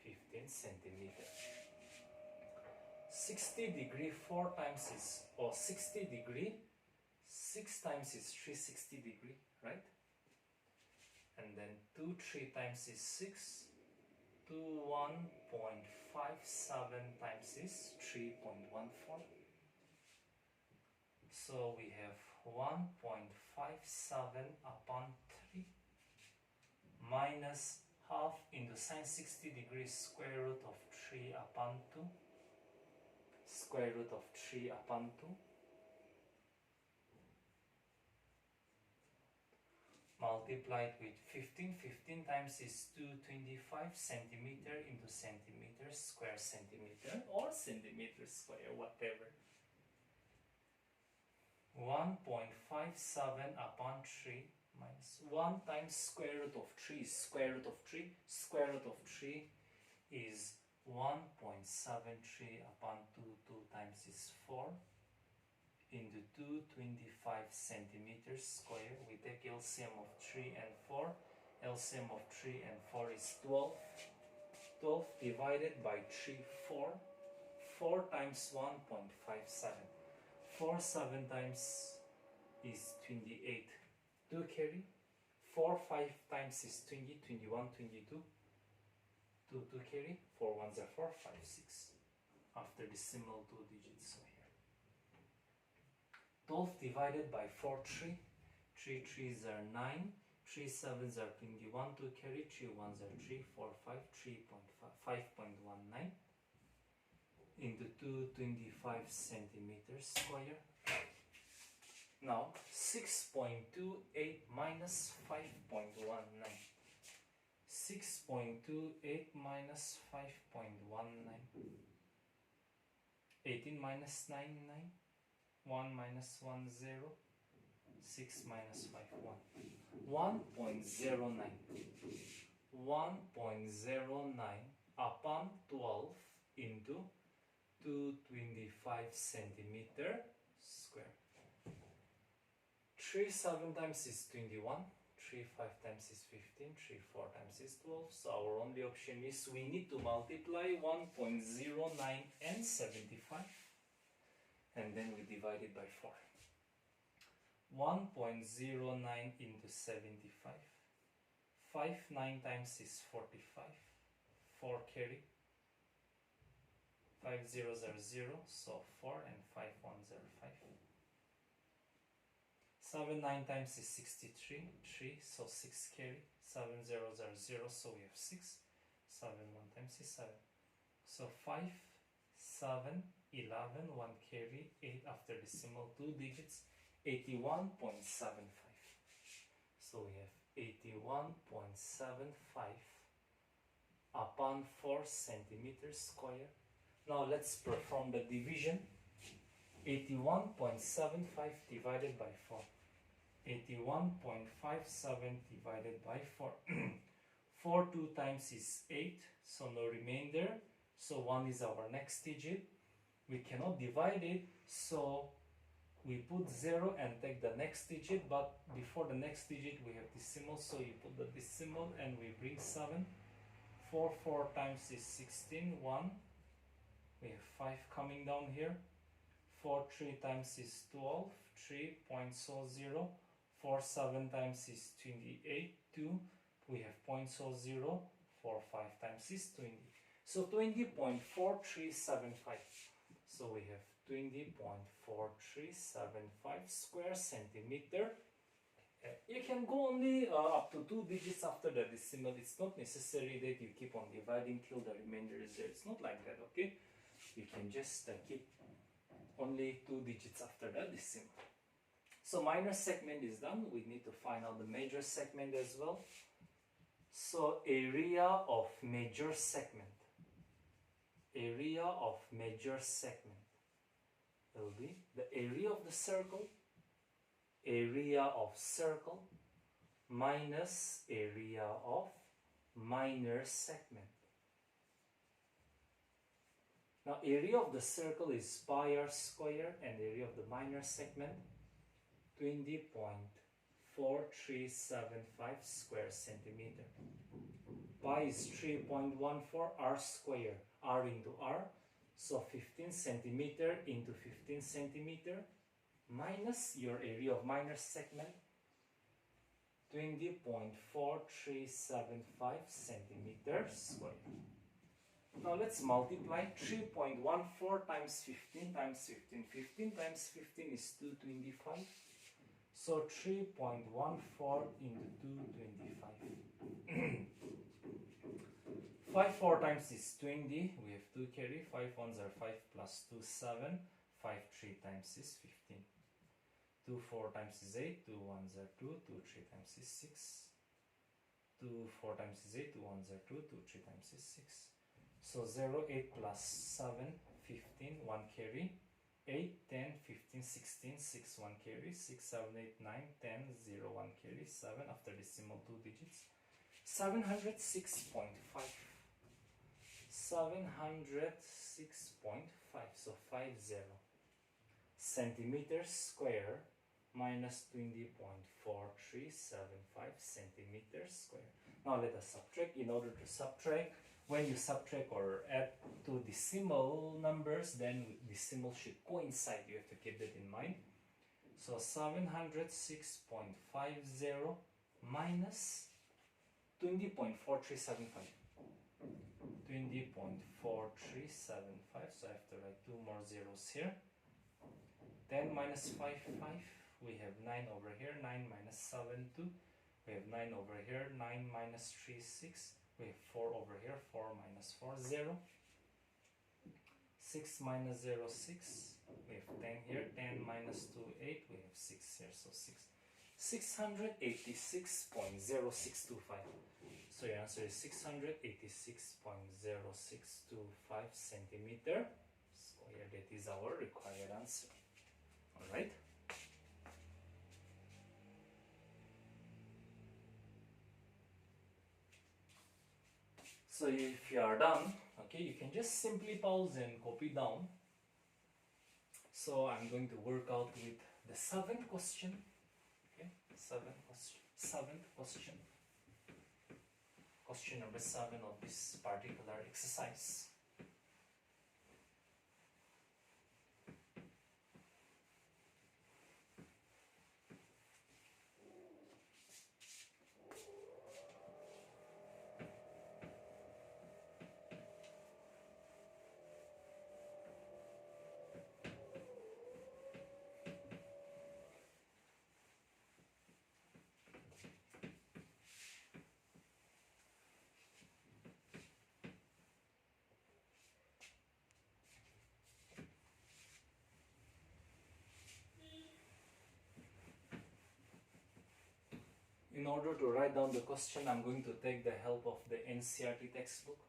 15 centimeter. 60 degree 4 times is, or 60 degree 6 times is 360 degree, right? And then 2 3 times is 6, 2 1.57 times is 3.14. So we have 1.57 upon 3 minus half into sine 60 degrees square root of 3 upon 2, square root of 3 upon 2 multiply it with 15. 15 times is 225 centimeter into centimeter square centimeter or centimeter square, whatever. 1.57 upon 3 minus 1 times square root of 3 is square root of 3. Square root of 3 is 1.73 upon 2. 2 times is 4 into 225 centimeters square. We take LCM of 3 and 4. LCM of 3 and 4 is 12. 12 divided by 3, 4. 4 times 1.57. 4 7 times is 28. 2 carry. 4 5 times is 20, 21, 22. 2 2 carry. 4 1s are 4, 5 6. After decimal 2 digits. So here 12 divided by 4 3. 3 3s are 9. 3 7s are 21. 2 carry. 3 1s are 3, 4 5. 5.19 into 225 centimeters square. Now 6.28 minus 5.19. 6.28 minus 5.19. 18 minus 9, 9. 1 minus 1, 0. 6 minus 5, 1. 1.09. 1.09 upon 12 into 225 centimeter square. 3 7 times is 21. 3 5 times is 15. 3 4 times is 12. So our only option is we need to multiply 1.09 and 75. And then we divide it by 4. 1.09 into 75. 5 9 times is 45. 4 carry. 5 zeros are 0, so 4 and 5 1s are 5. 7 9 times is 63, 3, so 6 carry. 7 zeros are 0, so we have 6. 7 1 times is 7. So 5, 7, 11, 1 carry, 8 after decimal 2 digits, 81.75. So we have 81.75 upon 4 centimeters square. Now let's perform the division. 81.75 divided by 4. 81.57 divided by 4. 4 2 times is 8, so no remainder. So 1 is our next digit. We cannot divide it, so we put 0 and take the next digit, but before the next digit we have decimal, so you put the decimal and we bring 7. 4 4 times is 16, 1. We have 5 coming down here. 4 3 times is 12, 3.0. 4 7 times is 28, 2. We have 0.0. 4 5 times is 20. So 20.4375. So we have 20.4375 square centimeter. You can go only up to 2 digits after the decimal. It's not necessary that you keep on dividing till the remainder is there. It's not like that, okay? You can just keep only 2 digits after the decimal. So minor segment is done. We need to find out the major segment as well. So area of major segment. Area of major segment will be the area of the circle, area of circle minus area of minor segment. Now area of the circle is pi r square and area of the minor segment 20.4375 square centimeter. Pi is 3.14, r square, r into r, so 15 centimeter into 15 centimeter minus your area of minor segment 20.4375 centimeters square. Now let's multiply 3.14 times 15 times 15. 15 times 15 is 225. So 3.14 into 225. 5 4 times is 20. We have 2 carry. 5 1s are 5 plus 2, 7. 5 3 times is 15. 2 4 times is 8, 2 1s are 2, 2 3 times is 6, 2 4 times is 8, 2 1s are 2, 2 3 times is 6. So 0, 8 plus 7, 15, 1 carry, 8, 10, 15, 16, 6, 1 carry, 6, 7, 8, 9, 10, 0, 1 carry, 7 after decimal 2 digits, 706.5. 706.5, so 50 centimeters square minus 20.4375 centimeters square. Now let us subtract. In order to subtract, when you subtract or add two decimal numbers, then decimal should coincide. You have to keep that in mind. So 706.50 minus 20.4375. 20.4375, so I have to write 2 more zeros here. 10 minus 5, 5, we have 9 over here, 9 minus 7, 2, we have 9 over here, 9 minus 3, 6, we have 4 over here, 4 minus 4, 0, 6 minus 0, 6, we have 10 here, 10 minus 2, 8, we have 6 here, so 686.0625. So your answer is 686.0625 centimeter square. That is our required answer. Alright. So if you are done, okay, you can just simply pause and copy down. So I'm going to work out with the 7th question. Okay, 7th question. Question number 7 of this particular exercise. In order to write down the question, I'm going to take the help of the NCERT textbook.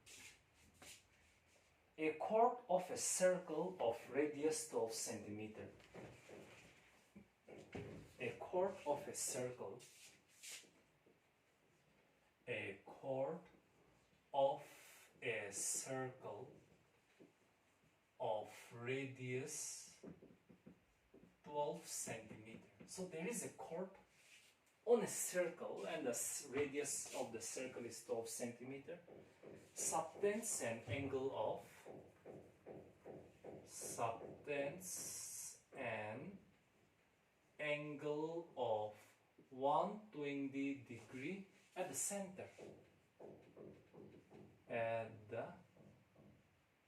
A chord of a circle of radius 12 centimeter. A chord of a circle. A chord of a circle of radius 12 centimeter. So there is a chord on a circle and the radius of the circle is 12 centimeter. Subtends an angle of 120 degree at the center. At the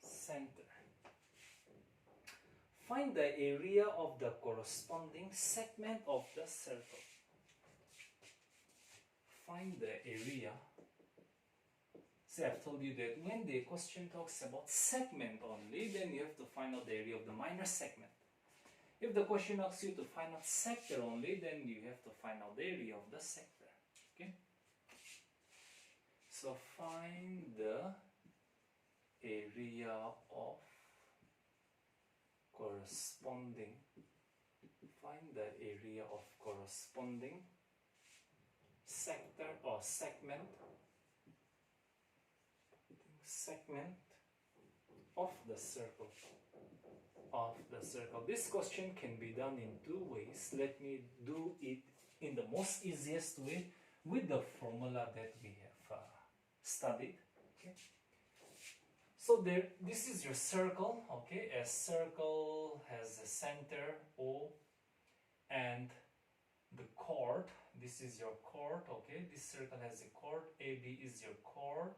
center. Find the area of the corresponding segment of the circle. Find the area. See, I've told you that when the question talks about segment only, then you have to find out the area of the minor segment. If the question asks you to find out sector only, then you have to find out the area of the sector. Okay? So find the area of corresponding. Find the area of corresponding sector or segment of the circle. This question can be done in two ways. Let me do it in the most easiest way with the formula that we have studied. Okay. So this is your circle. Okay, a circle has a center O and the chord. This is your chord. Okay, this circle has a chord. AB is your chord.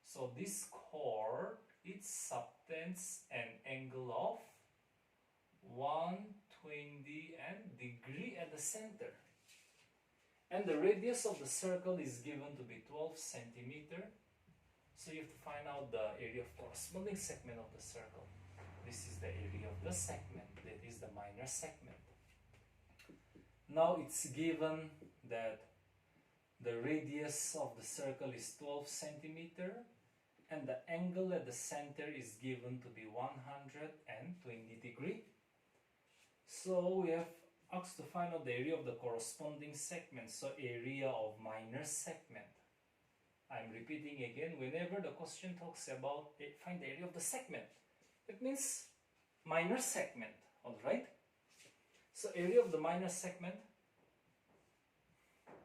So this chord, it subtends an angle of 120 degree at the center. And the radius of the circle is given to be 12 centimeter. So you have to find out the area of corresponding segment of the circle. This is the area of the segment, that is the minor segment. Now it's given that the radius of the circle is 12 centimeter and the angle at the center is given to be 120 degree. So we have asked to find out the area of the corresponding segment, so area of minor segment. I'm repeating again, whenever the question talks about find the area of the segment, it means minor segment, alright? So area of the minor segment,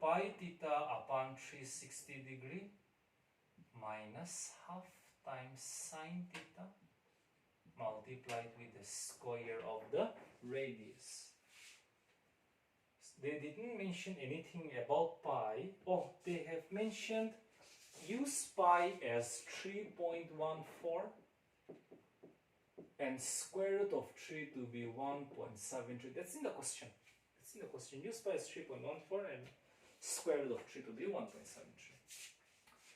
pi theta upon 360 degree minus half times sine theta multiplied with the square of the radius. They didn't mention anything about pi. Oh, they have mentioned use pi as 3.14 and square root of 3 to be 1.73. That's in the question. That's in the question. Use pi as 3.14 and square root of 3 to be 1.73.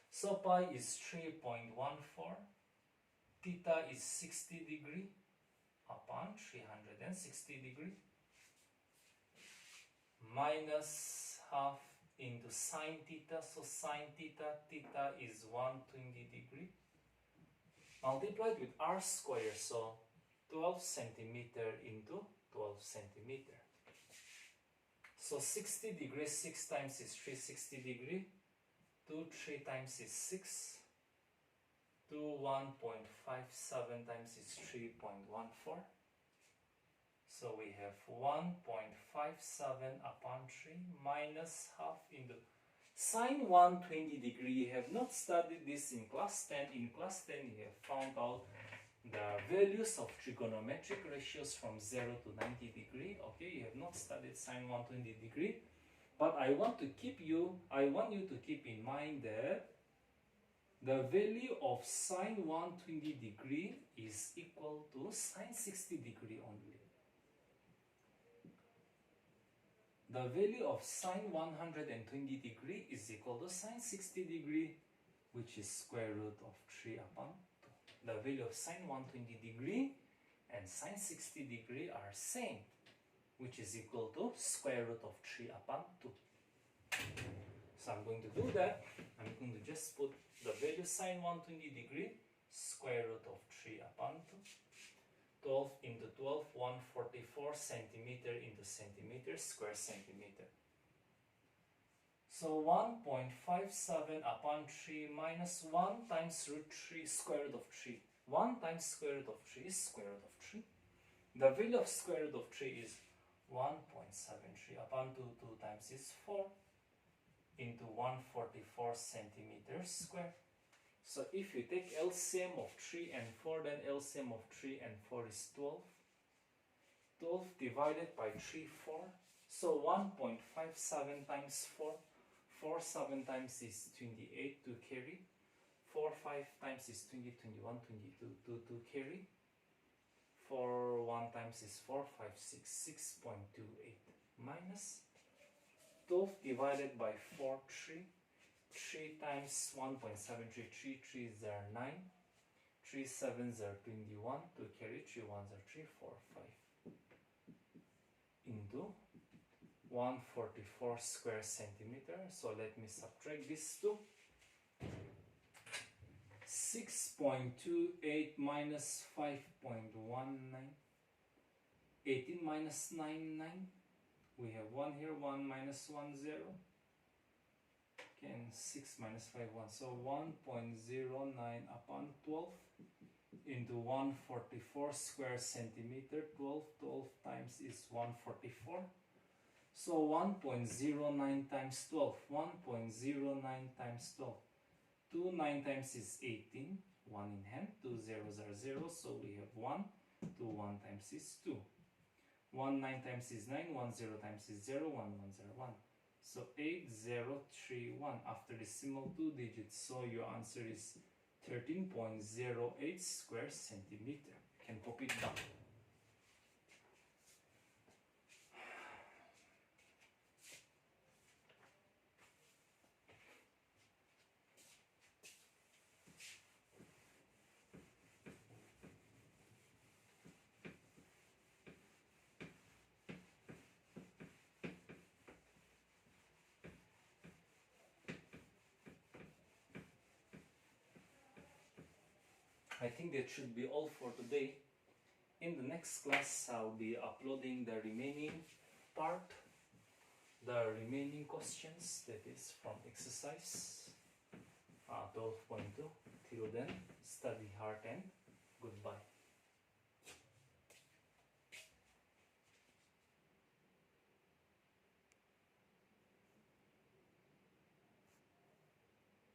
So pi is 3.14. Theta is 60 degree upon 360 degree minus half into sine theta. So sine theta, theta is 120 degree multiplied with r square. So 12 centimeter into 12 centimeter. So 60 degree, 6 times is 360 degree. 3 times is 6. 1.57 times is 3.14. So we have 1.57 upon 3 minus half into sine 120 degree. You have not studied this in class 10. In class 10 you have found out the values of trigonometric ratios from 0 to 90 degree. Okay, you have not studied sine 120 degree. But I want you to keep in mind that the value of sine 120 degree is equal to sine 60 degree only. The value of sine 120 degree is equal to sine 60 degree, which is square root of 3 upon 2. The value of sine 120 degree and sine 60 degree are same, which is equal to square root of 3 upon 2. So I'm going to do that. I'm going to just put the value sine 120 degree, square root of 3 upon 2. 12 into 12, 144 centimeter into centimeter, square centimeter. So 1.57 upon 3 minus 1 times root 3, square root of 3. 1 times square root of 3 is square root of 3. The value of square root of 3 is 1.73 upon 2, 2 times is 4 into 144 centimeters square. So if you take LCM of 3 and 4, then LCM of 3 and 4 is 12. 12 divided by 3, 4. So 1.57 times 4. 4, 7 times is 28 to carry. 4, 5 times is 20, 21, 22 to carry. 4, 1 times is 4, 5, 6, 6.28 minus 12 divided by 4, 3. 3 times 1.73, 3 3s are 9, 3 7s are 21, to carry 3 1s are 3, 4, 5 into 144 square centimeter. So let me subtract these two. 6.28 minus 5.19, 18 minus 9, 9. We have 1 here, 1 minus 1, 0. And 6 minus 5, 1. So 1.09 upon 12 into 144 square centimeter. 12 times is 144. So 1.09 times 12. 1.09 times 12. 2 9 times is 18. 1 in hand. 2 zeros are 0. So we have 1. 2 1 times is 2. 1 9 times is 9. 1 0 times is 0. 1 1 0 1. So 8031 after decimal 2 digits. So your answer is 13.08 square centimeter. You can copy it down. I think that should be all for today. In the next class, I'll be uploading the remaining part, the remaining questions, that is from exercise 12.2. Till then, study hard and goodbye.